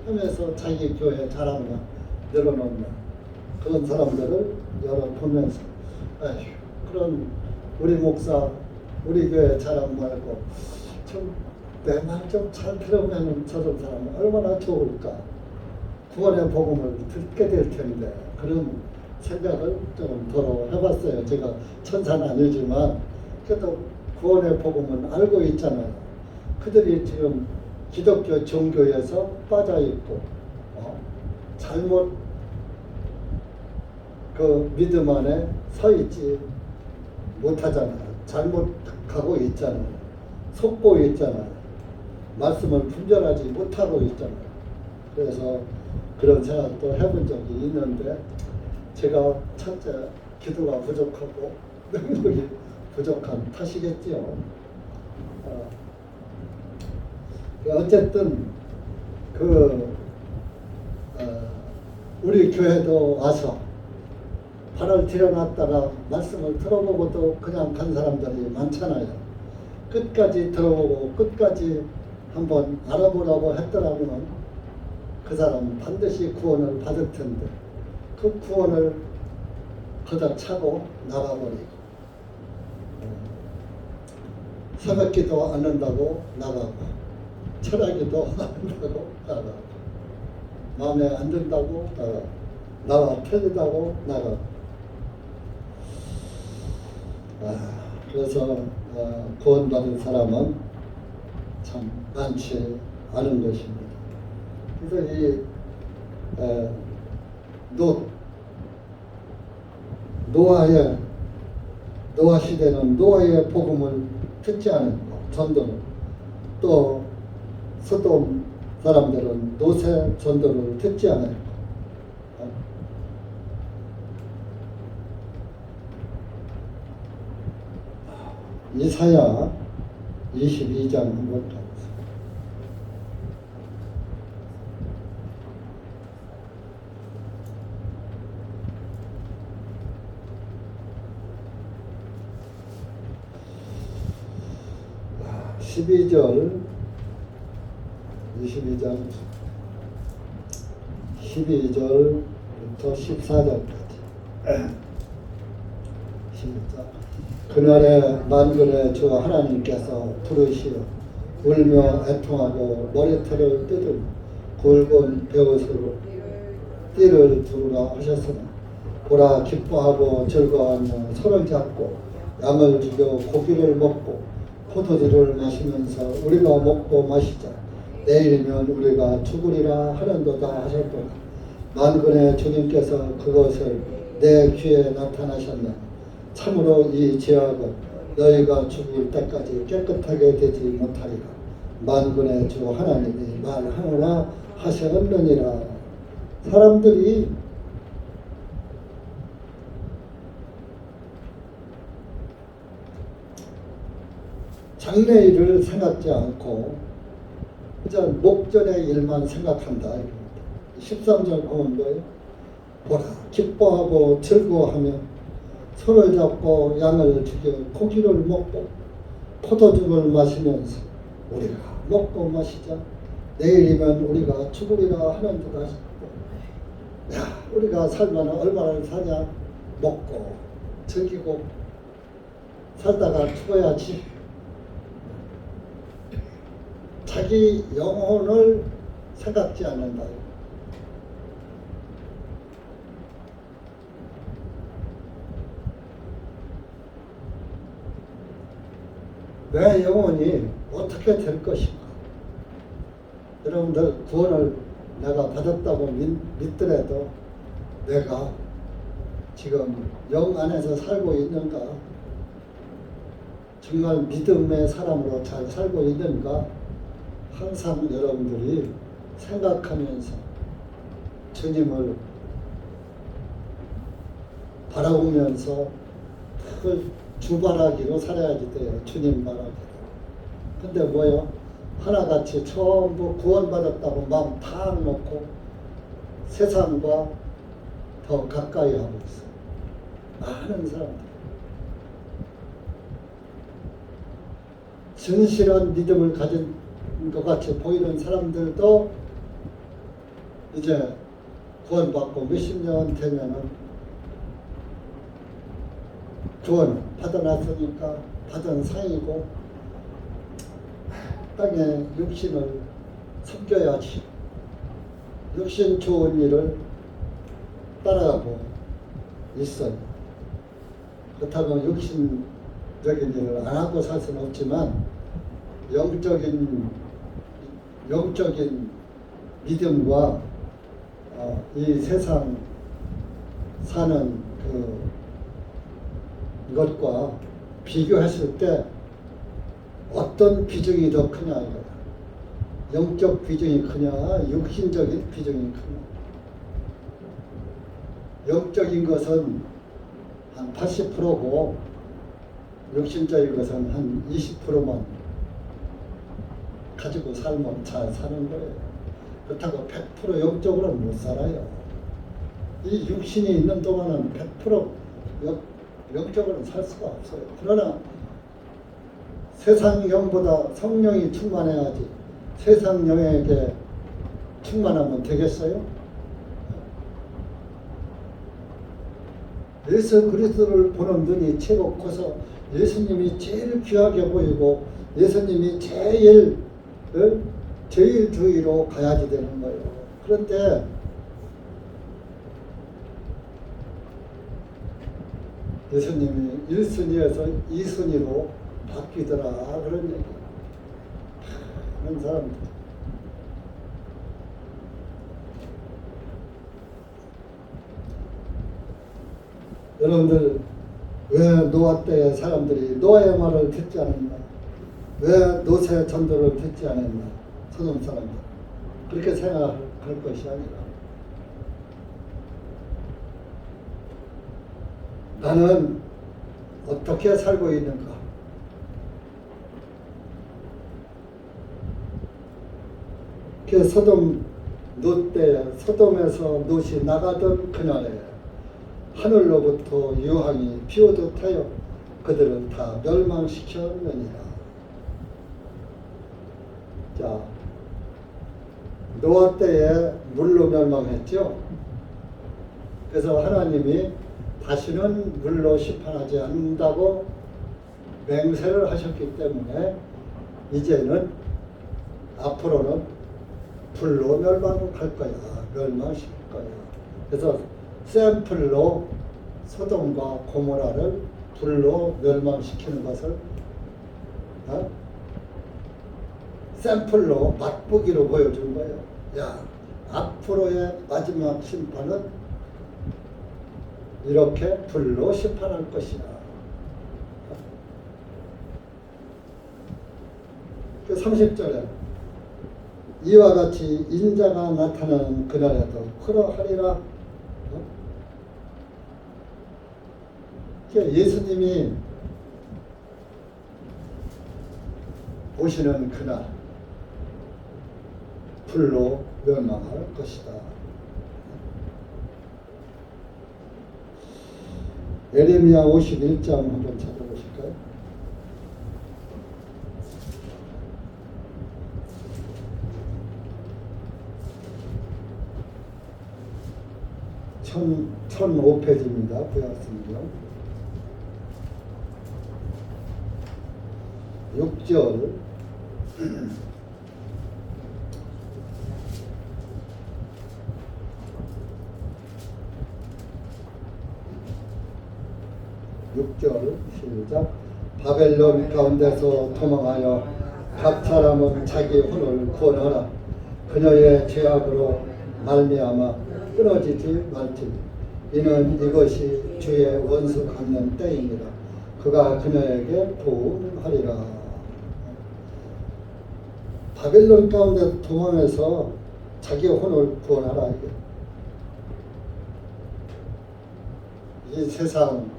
하면서 자기 교회 자랑만 늘어놓는 그런 사람들을 열어보면서, 아휴, 그런 우리 목사 우리 교회 자랑 말고 좀 내 말 좀 잘 들으면 저런 사람은 얼마나 좋을까, 구원의 복음을 듣게 될 텐데, 그런 생각을 좀 더러 해봤어요. 제가 천사는 아니지만 그래도 구원의 복음은 알고 있잖아요. 그들이 지금 기독교 종교에서 빠져 있고 잘못 믿음 안에 서 있지 못하잖아요. 잘못 가고 있잖아요. 속고 있잖아요. 말씀을 분별하지 못하고 있잖아요. 그래서 그런 생각도 해본 적이 있는데, 제가 첫째 기도가 부족하고 능력이 부족한 탓이겠지요. 어쨌든 우리 교회도 와서 발을 들여놨다가 말씀을 들어보고도 그냥 간 사람들이 많잖아요. 끝까지 들어보고 끝까지 한번 알아보라고 했더라면 그 사람은 반드시 구원을 받을 텐데, 그 구원을 걷어차고 나가버리고, 새벽기도 안 한다고 나가고, 철학기도 안 한다고 나가고, 마음에 안 든다고 나가고, 나와 틀리다고 나가고. 그래서 구원받은 사람은 참 많지 않은 것입니다. 그래서 이 노아 시대는 노아의 복음을 듣지 않은 것, 전도는, 또 소돔 사람들은 롯의 전도를 듣지 않은 것. 이사야 22장 한번 가보세요. (12절) 22장 12절부터 14절까지. 12절. 그날에 만군의 주 하나님께서 부르시어 울며 애통하고 머리털을 뜯으며 굵은 베옷으로 띠를 두르라 하셨으나, 보라, 기뻐하고 즐거워하며 손을 잡고 양을 죽여 고기를 먹고 포도주를 마시면서 우리가 먹고 마시자, 내일이면 우리가 죽으리라 하는도다 하셨도다. 만군의 주님께서 그것을 내 귀에 나타나셨네. 참으로 이 죄악은 너희가 죽을 때까지 깨끗하게 되지 못하리라. 만군의 주 하나님이 말하노라 하셨느니라. 사람들이 장래일을 생각지 않고 그저 목전의 일만 생각한다. 13절 보면 뭐예요? 보라, 기뻐하고 즐거워하며 손을 잡고 양을 죽여 고기를 먹고 포도주를 마시면서 우리가 먹고 마시자, 내일이면 우리가 죽으리라 하는 듯 하셨고, 야, 우리가 살면 얼마나 사냐, 먹고 즐기고 살다가 죽어야지. 자기 영혼을 생각지 않는다. 내 영혼이 어떻게 될 것인가. 여러분들 구원을 내가 받았다고 믿더라도 내가 지금 영 안에서 살고 있는가, 정말 믿음의 사람으로 잘 살고 있는가, 항상 여러분들이 생각하면서 주님을 바라보면서 그 주바라기로 살아야지 돼요. 주님 바라기로. 근데 뭐요? 하나같이 전부 구원받았다고 마음 탁 놓고 세상과 더 가까이 하고 있어요. 많은 사람들. 진실한 믿음을 가진 것 같이 보이는 사람들도 이제 구원받고 몇십 년 되면은 구원 받아놨으니까 받은 상이고 땅에 육신을 섬겨야지. 육신 좋은 일을 따라가고 있어요. 그렇다고 육신적인 일을 안 하고 살 수는 없지만 영적인 믿음과 이 세상 사는 것과 비교했을 때 어떤 비중이 더 크냐 이거야. 영적 비중이 크냐, 육신적인 비중이 크냐. 영적인 것은 한 80%고 육신적인 것은 한 20%만 가지고 살면 잘 사는 거예요. 그렇다고 100% 영적으로는 못 살아요. 이 육신이 있는 동안은 100% 영적으로는 살 수가 없어요. 그러나 세상 영보다 성령이 충만해야지. 세상 영에게 충만하면 되겠어요? 예수 그리스도를 보는 눈이 최고 커서 예수님이 제일 귀하게 보이고 예수님이 제일 주위로 가야지 되는 거예요. 그런데 예수님이 1순위에서 2순위로 바뀌더라 그런 얘기. 그런 사람들. 여러분들 왜 노아 때 사람들이 노아의 말을 듣지 않았나? 왜 노새 전도를 듣지 않았나? 소돔 사람들. 그렇게 생각할 것이 아니라 나는 어떻게 살고 있는가? 그 소돔 롯 때 소돔에서 롯이 나가던 그날에 하늘로부터 유황이 비오듯하여 그들을 다 멸망시켰느니라. 자, 노아 때에 물로 멸망했죠. 그래서 하나님이 다시는 물로 심판하지 않는다고 맹세를 하셨기 때문에 이제는 앞으로는 불로 멸망할 거야. 멸망시킬 거야. 그래서 샘플로 소돔과 고모라를 불로 멸망시키는 것을 샘플로 맛보기로 보여준 거예요. 야, 앞으로의 마지막 심판은 이렇게 불로 심판할 것이다. 그 30절에 이와 같이 인자가 나타나는 그날에도 그러하리라. 예수님이 오시는 그날 불로 멸망할 것이다. 에레미야 51장 한번 찾아보실까요? 천 1005페이지입니다. 구약성경 6절 6절 시작. 바벨론 가운데서 도망하여 각 사람은 자기 혼을 구원하라. 그녀의 죄악으로 말미암아 끊어지지 말지니 이는 이것이 주의 원수 갚는 때입니다. 그가 그녀에게 도움하리라. 바벨론 가운데 도망해서 자기 혼을 구원하라. 이 세상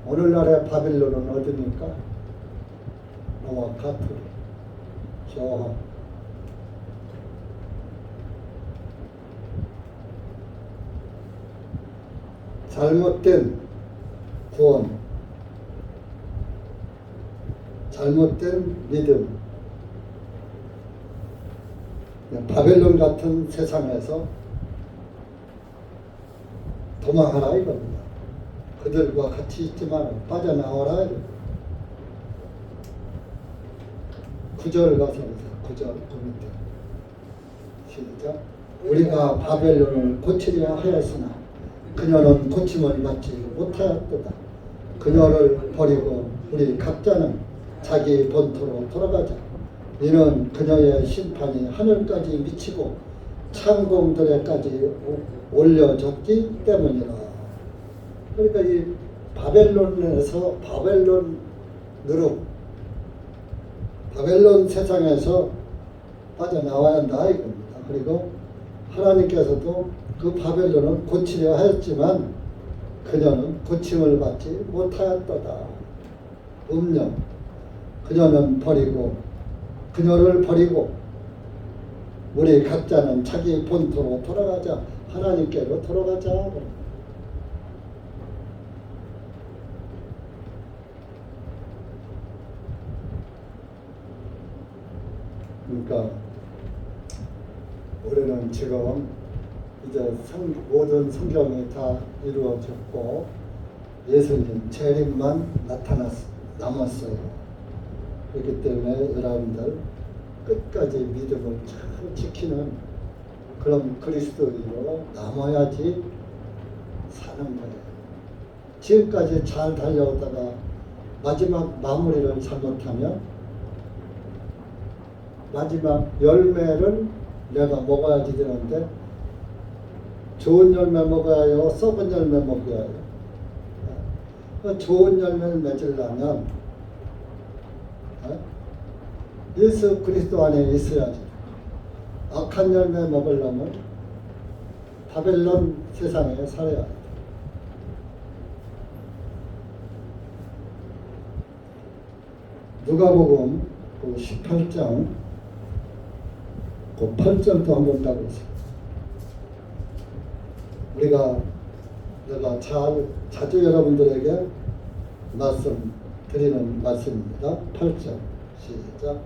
오늘날의 바벨론은 어디입니까? 로마 가톨릭 교황. 잘못된 구원, 잘못된 믿음, 바벨론 같은 세상에서 도망하라 이겁니다. 그들과 같이 있지만 빠져나오라 이겁니다. 9절 가서 보세요. 9절 그 밑에 시작. 우리가 바벨론을 고치려 하였으나 그녀는 고침을 받지 못하였도다. 그녀를 버리고 우리 각자는 자기 본토로 돌아가자. 이는 그녀의 심판이 하늘까지 미치고 창공들에까지 올려졌기 때문이라. 그러니까 이 바벨론에서 바벨론 세상에서 빠져나와야 한다 이겁니다. 그리고 하나님께서도 그 바벨론을 고치려 하였지만 그녀는 고침을 받지 못하였도다. 음령. 그녀를 버리고 우리 각자는 자기 본토로 돌아가자. 하나님께로 돌아가자. 그러니까 우리는 지금 이제 모든 성경이 다 이루어졌고 예수님 재림만 남았어요. 그렇기 때문에 여러분들 끝까지 믿음을 잘 지키는 그런 그리스도인으로 남아야지 사는 거예요. 지금까지 잘 달려오다가 마지막 마무리를 잘못하면 마지막 열매를 내가 먹어야지 되는데 좋은 열매 먹어야 해요? 썩은 열매 먹어야 해요? 좋은 열매를 맺으려면 예수 그리스도 안에 있어야지. 악한 열매 먹으려면 바벨론 세상에 살아야 돼. 누가복음 18장 그 8절도 한번 따보세요. 내가 자주 여러분들에게 드리는 말씀입니다. 8절 시작.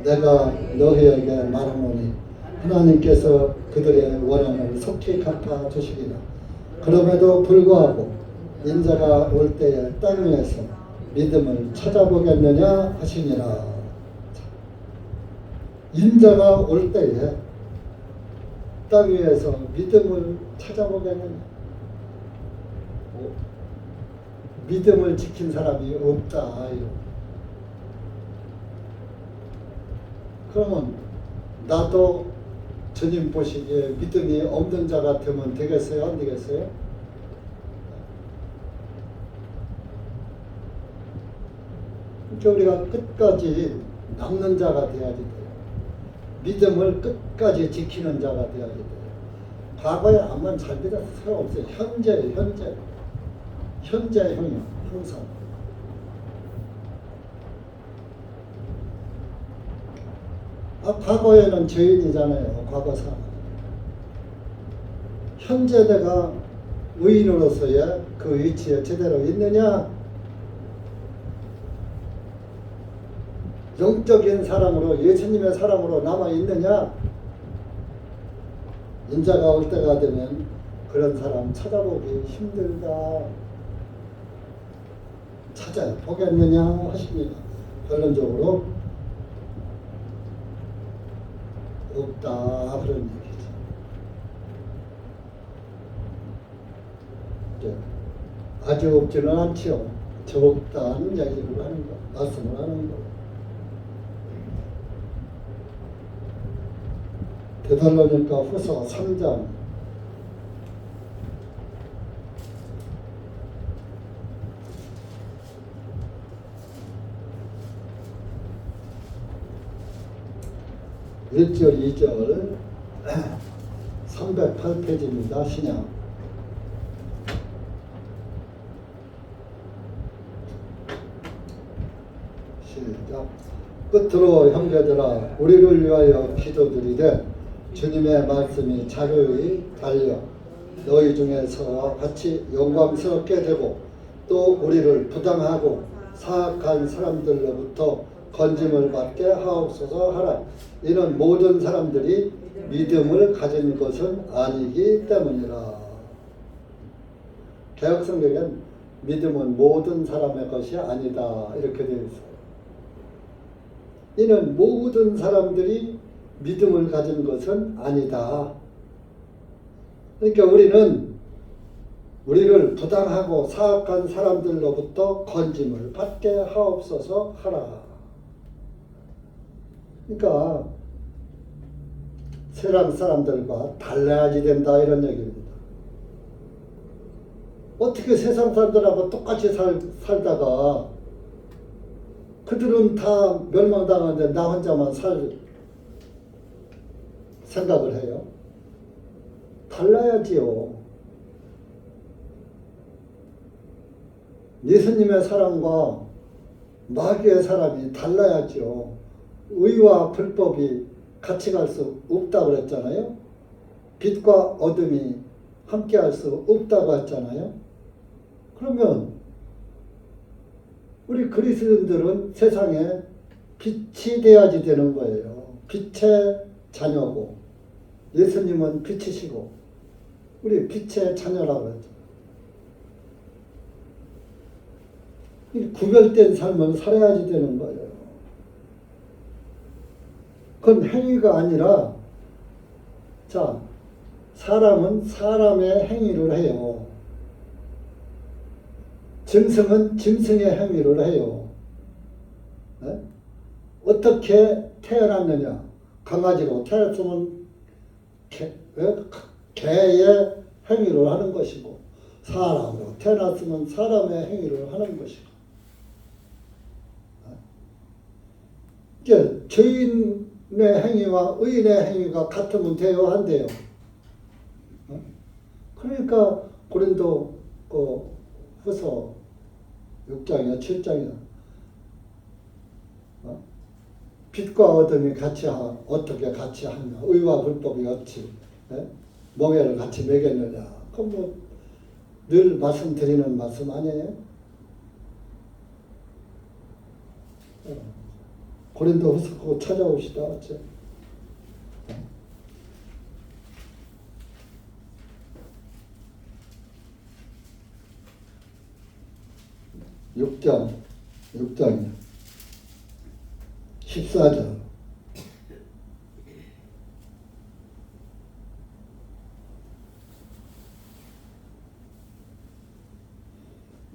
내가 너희에게 말하노니 하나님께서 그들의 원한을 속히 갚아 주시리라. 그럼에도 불구하고 인자가 올 때에 땅 위에서 믿음을 찾아보겠느냐 하시니라. 인자가 올 때에 땅 위에서 믿음을 찾아보겠느냐. 믿음을 지킨 사람이 없다. 그러면 나도 주님 보시기에 믿음이 없는 자가 되면 되겠어요? 안 되겠어요? 그러니까 우리가 끝까지 남는 자가 돼야지 돼요. 믿음을 끝까지 지키는 자가 돼야지 돼요. 과거에 아무나 잘 믿어서 소용없어요. 현재 형이요. 항상. 과거에는 죄인이잖아요. 과거 사람. 현재 내가 의인으로서의 그 위치에 제대로 있느냐? 영적인 사람으로 예수님의 사람으로 남아 있느냐? 인자가 올 때가 되면 그런 사람 찾아보기 힘들다. 찾아보겠느냐 하십니다. 결론적으로 없다 그런 얘기죠. 아주 없지는 않지요. 적다는 이야기를 하는 거, 말씀을 하는 거. 데살로니가 후서 3장 1절 2절 308페이지입니다. 신약. 시작. 끝으로 형제들아 우리를 위하여 기도드리되 주님의 말씀이 자료히 달려 너희 중에서 같이 영광스럽게 되고 또 우리를 부당하고 사악한 사람들로부터 건짐을 받게 하옵소서 하라. 이는 모든 사람들이 믿음을 가진 것은 아니기 때문이라. 개혁성경엔 믿음은 모든 사람의 것이 아니다 이렇게 되어 있어요. 이는 모든 사람들이 믿음을 가진 것은 아니다. 그러니까 우리를 부당하고 사악한 사람들로부터 건짐을 받게 하옵소서 하라. 그러니까 세상 사람들과 달라야지 된다 이런 얘기입니다. 어떻게 세상 사람들하고 똑같이 살다가 그들은 다 멸망당하는데 나 혼자만 살 생각을 해요? 달라야지요. 예수님의 사랑과 마귀의 사랑이 달라야죠. 의와 불법이 같이 갈 수 없다고 그랬잖아요. 빛과 어둠이 함께 할 수 없다고 했잖아요. 그러면 우리 그리스도인들은 세상에 빛이 돼야지 되는 거예요. 빛의 자녀고 예수님은 빛이시고 우리 빛의 자녀라고 했죠. 구별된 삶을 살아야지 되는 거예요. 그건 행위가 아니라 자 사람은 사람의 행위를 해요. 짐승은 짐승의 행위를 해요. 네? 어떻게 태어났느냐? 강아지로 태어났으면 개의 행위를 하는 것이고 사람으로 태어났으면 사람의 행위를 하는 것이고 이게 죄인의 행위와 의인의 행위가 같으면 돼요? 안 돼요? 그러니까 고린도 후서 6장이나 7장이나 빛과 어둠이 어떻게 같이 하냐? 의와 불법이 어찌 멍에를 같이 매겠느냐? 그건 늘 말씀드리는 말씀 아니에요? 고린도 후서 그거 찾아옵시다. 어째? 6장이요. 14절.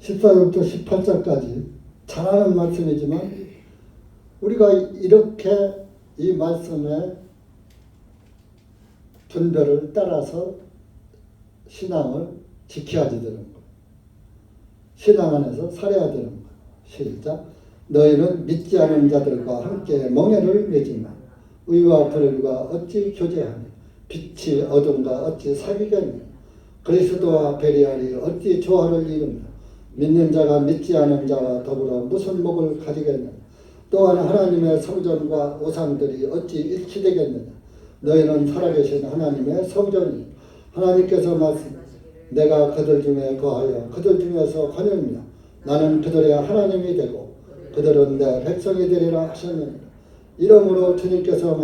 (14절부터) 18절까지 잘하는 말씀이지만 우리가 이렇게 이 말씀의 분별을 따라서 신앙을 지켜야지 되는 거예요. 신앙 안에서 살아야 되는 거예요. 시작. 너희는 믿지 않은 자들과 함께 멍에를 매지만 의와 불의가 어찌 교제하니 빛이 어둠과 어찌 사귀겠니 그리스도와 베리알이 어찌 조화를 이루며 믿는 자가 믿지 않은 자와 더불어 무슨 목을 가지겠느냐 또한 하나님의 성전과 우상들이 어찌 일치되겠느냐 너희는 살아계신 하나님의 성전이 하나님께서 내가 그들 중에 거하여 그들 중에서 거느냐 나는 그들의 하나님이 되고 그들은 내 백성이 되리라 하셨느니라. 이러므로 주님께서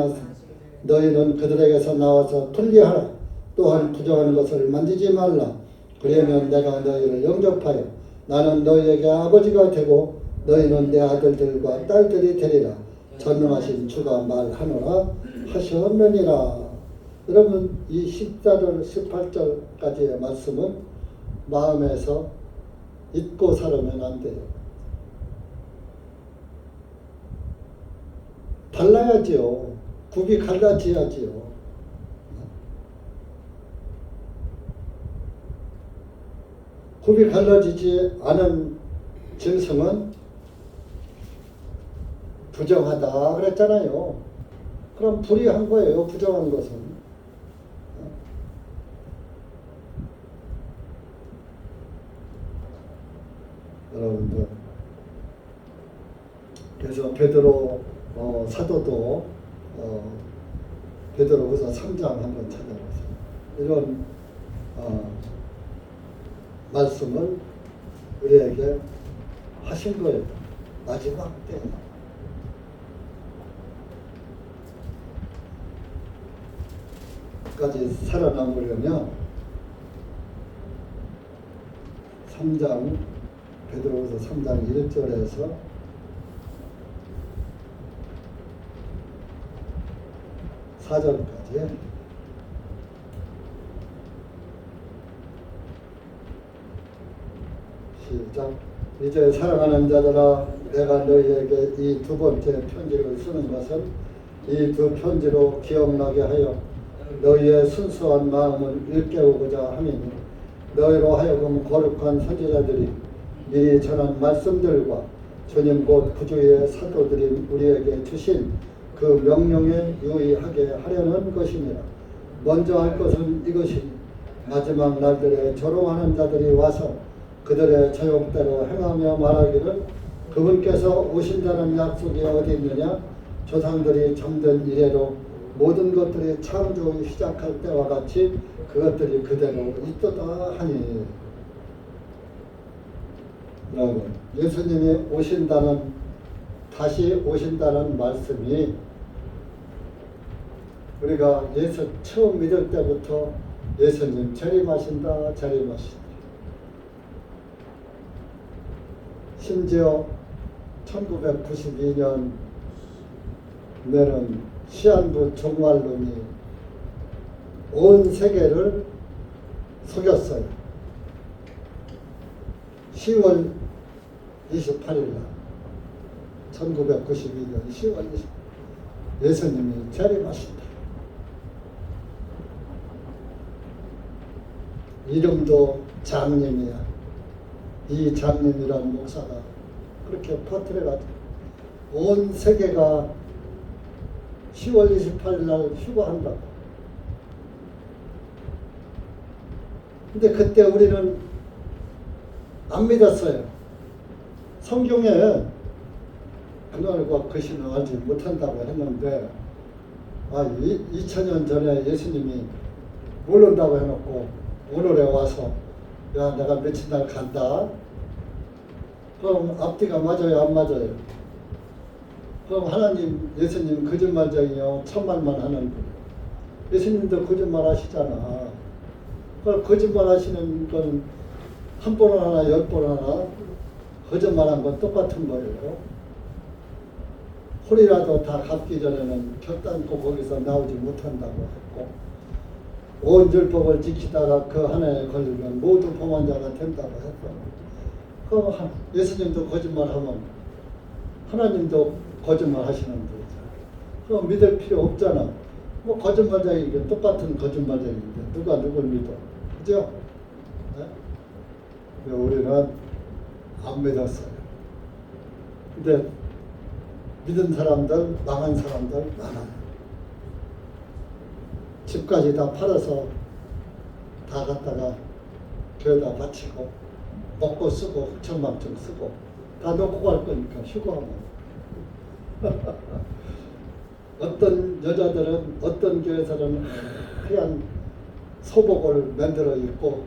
너희는 그들에게서 나와서 분리하라. 또한 부정한 것을 만지지 말라. 그러면 내가 너희를 영접하여 나는 너희에게 아버지가 되고 너희는 내 아들들과 딸들이 되리라. 전능하신 주가 말하노라 하셨느니라. 여러분 이 14절 18절까지의 말씀은 마음에서 잊고 살으면 안 돼요. 달라야지요. 굽이 갈라져야지요. 굽이 갈라지지 않은 짐승은 부정하다 그랬잖아요. 그럼 불이한 거예요. 부정한 것은. 여러분들, 그래서 베드로 사도도 베드로후서 3장 한번 찾아보세요. 이런 말씀을 우리에게 하신 거예요. 마지막 때. 까지 살아남으려면 3장 베드로후서 3장 1절에서 4절까지 시작. 이제 사랑하는 자들아, 내가 너희에게 이 두 번째 편지를 쓰는 것은 이 두 편지로 기억나게 하여 너희의 순수한 마음을 일깨우고자 함이니, 너희로 하여금 거룩한 선지자들이 미리 전한 말씀들과 주님 곧 구주의 사도들이 우리에게 주신 그 명령에 유의하게 하려는 것이니라. 먼저 할 것은 이것이니, 마지막 날들에 조롱하는 자들이 와서 그들의 저욕대로 행하며 말하기를 그분께서 오신다는 약속이 어디 있느냐. 조상들이 잠든 이래로 모든 것들이 창조 시작할 때와 같이 그것들이 그대로 있도다 하니. 여러분, 예수님이 오신다는, 다시 오신다는 말씀이 우리가 예수 처음 믿을 때부터 예수님 재림하신다, 재림하신다. 심지어 1992년에는 시한부 종말론이 온 세계를 속였어요. 10월 28일 날 1992년 10월 20일 예수님이 재림하신다. 이름도 장님이야. 이 장님이라는 목사가 그렇게 퍼뜨려가지고 온 세계가 10월 28일 날 휴거한다고. 근데 그때 우리는 안 믿었어요. 성경에 그날과 그 시는 알지 못한다고 했는데 2000년 전에 예수님이 모른다고 해놓고 오늘에 와서 야 내가 며칠 날 간다. 그럼 앞뒤가 맞아요, 안 맞아요? 그럼 하나님, 예수님 거짓말쟁이요, 천만만 하는 분. 예수님도 거짓말 하시잖아. 그 거짓말 하시는 건 한 번 하나, 10번 하나, 거짓말한 건 똑같은 거예요. 홀이라도 다 갚기 전에는 결단코 거기서 나오지 못한다고 했고, 온 율법을 지키다가 그 하나에 걸리면 모두 범한자가 된다고 했고, 그럼 예수님도 거짓말하면 하나님도 거짓말 하시는 분이잖아. 그럼 믿을 필요 없잖아. 뭐 거짓말쟁이게 똑같은 거짓말쟁이인데 누가 누굴 믿어? 그죠? 네? 우리는 안 믿었어요. 근데 믿은 사람들, 망한 사람들 많아요. 집까지 다 팔아서 다 갖다가 교회다 바치고 먹고 쓰고 흑천망청 쓰고 다 놓고 갈 거니까 휴거하면. 어떤 여자들은 어떤 교회에서는 하얀 소복을 만들어 입고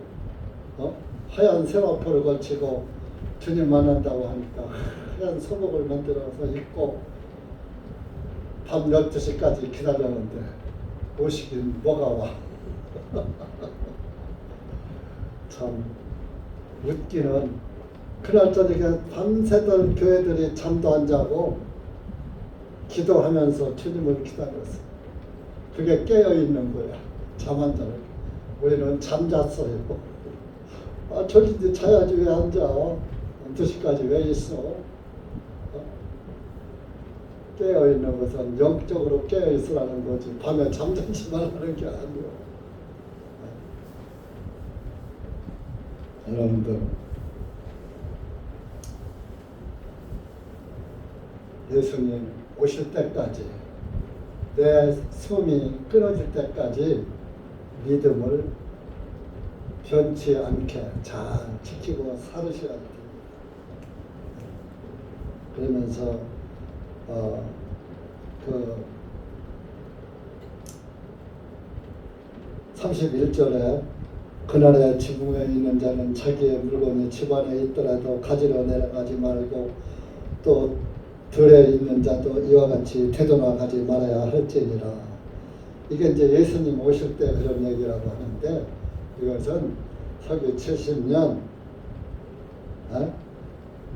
하얀 세마포를 걸치고 주님 만난다고 하니까 하얀 소복을 만들어서 입고 밤 12시까지 기다렸는데 오시긴 뭐가 와. 참 웃기는, 그날 저녁에 밤새들 교회들이 잠도 안 자고 기도하면서 주님을 기다렸어. 그게 깨어있는 거야. 잠 안 자고. 우리는 잠잤어요. 저기 이제 자야지 왜 앉아? 2시까지 왜 있어? 깨어있는 것은 영적으로 깨어있으라는 거지 밤에 잠잠지 말라는 게 아니에요. 여러분들 예수님 오실 때까지 내 숨이 끊어질 때까지 믿음을 변치 않게 잘 지키고 살으셔야 됩니다. 그러면서 그 31절에 그날에 지붕에 있는 자는 자기의 물건이 집안에 있더라도 가지러 내려가지 말고 또 들에 있는 자도 이와 같이 되돌아가지 말아야 할지니라. 이게 이제 예수님 오실 때 그런 얘기라고 하는데 이것은 서기 70년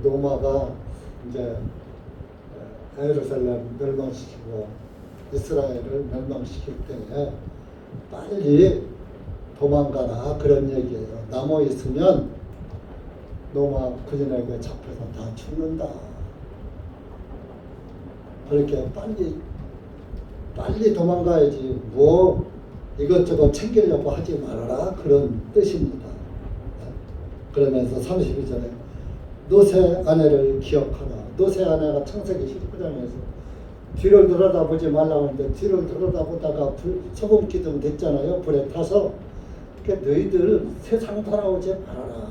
로마가 이제 예루살렘 멸망시키고 이스라엘을 멸망시킬 때에 빨리 도망가라 그런 얘기예요. 남아 있으면 로마 군인에게 잡혀서 다 죽는다. 그렇게 빨리 도망가야지 뭐 이것저것 챙기려고 하지 말아라 그런 뜻입니다. 그러면서 32절에 노새 아내를 기억하라. 노새 아내가 창세기 19장에서 뒤를 들여다보지 말라고 하는데 뒤를 들여다보다가 소금 기둥 됐잖아요. 불에 타서. 그러니까 너희들 세상 돌아오지 말아라.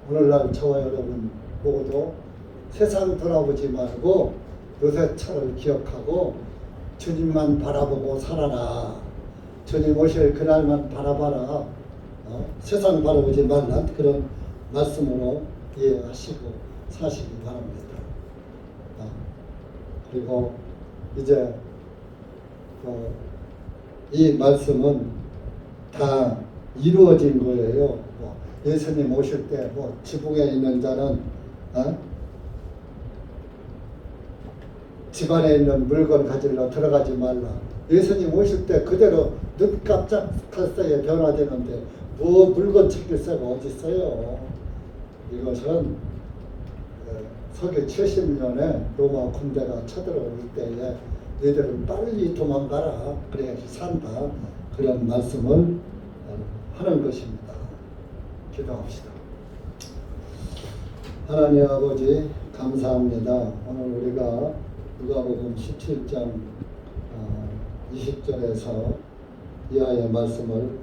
오늘날 저와 여러분 모두 세상 돌아보지 말고 노새처를 기억하고 주님만 바라보고 살아라. 주님 오실 그날만 바라봐라. 세상 바라보지 말란 그런 말씀으로 이해하시고 사시기 바랍니다. 그리고 이제 이 말씀은 다 이루어진 거예요. 예수님 오실 때 지붕에 있는 자는 집안에 있는 물건 가지러 들어가지 말라. 예수님 오실 때 그대로 눈 깜짝할 사이에 변화되는데 뭐 물건 챙길 새가 어디 있어요. 이것은 서기 70년에 로마 군대가 쳐들어올 때에 너희들은 빨리 도망가라. 그래야지 산다. 그런 말씀을 하는 것입니다. 기도합시다. 하나님 아버지 감사합니다. 오늘 우리가 누가복음 17장 20절에서 이하의 말씀을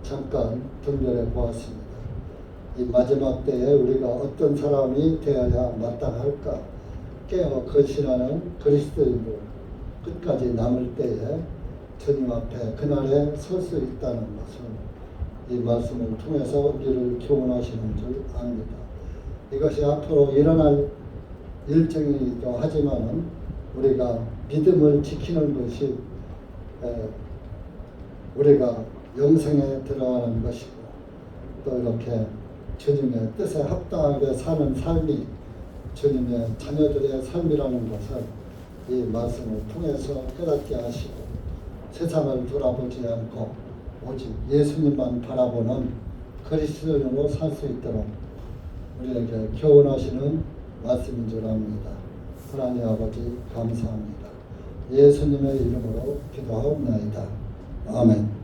잠깐 등면해 보았습니다. 이 마지막 때에 우리가 어떤 사람이 되어야 마땅할까? 깨어 거신하는 그리스도인으로 끝까지 남을 때에 주님 앞에 그날에 설 수 있다는 것을 이 말씀을 통해서 우리를 교훈하시는 줄 압니다. 이것이 앞으로 일어날 일정이기도 하지만 우리가 믿음을 지키는 것이 우리가 영생에 들어가는 것이고 또 이렇게 주님의 뜻에 합당하게 사는 삶이 주님의 자녀들의 삶이라는 것을 이 말씀을 통해서 깨닫게 하시고 세상을 돌아보지 않고 오직 예수님만 바라보는 그리스도인으로 살 수 있도록 우리에게 교훈하시는 말씀인 줄 압니다. 하나님 아버지 감사합니다. 예수님의 이름으로 기도하옵나이다. 아멘.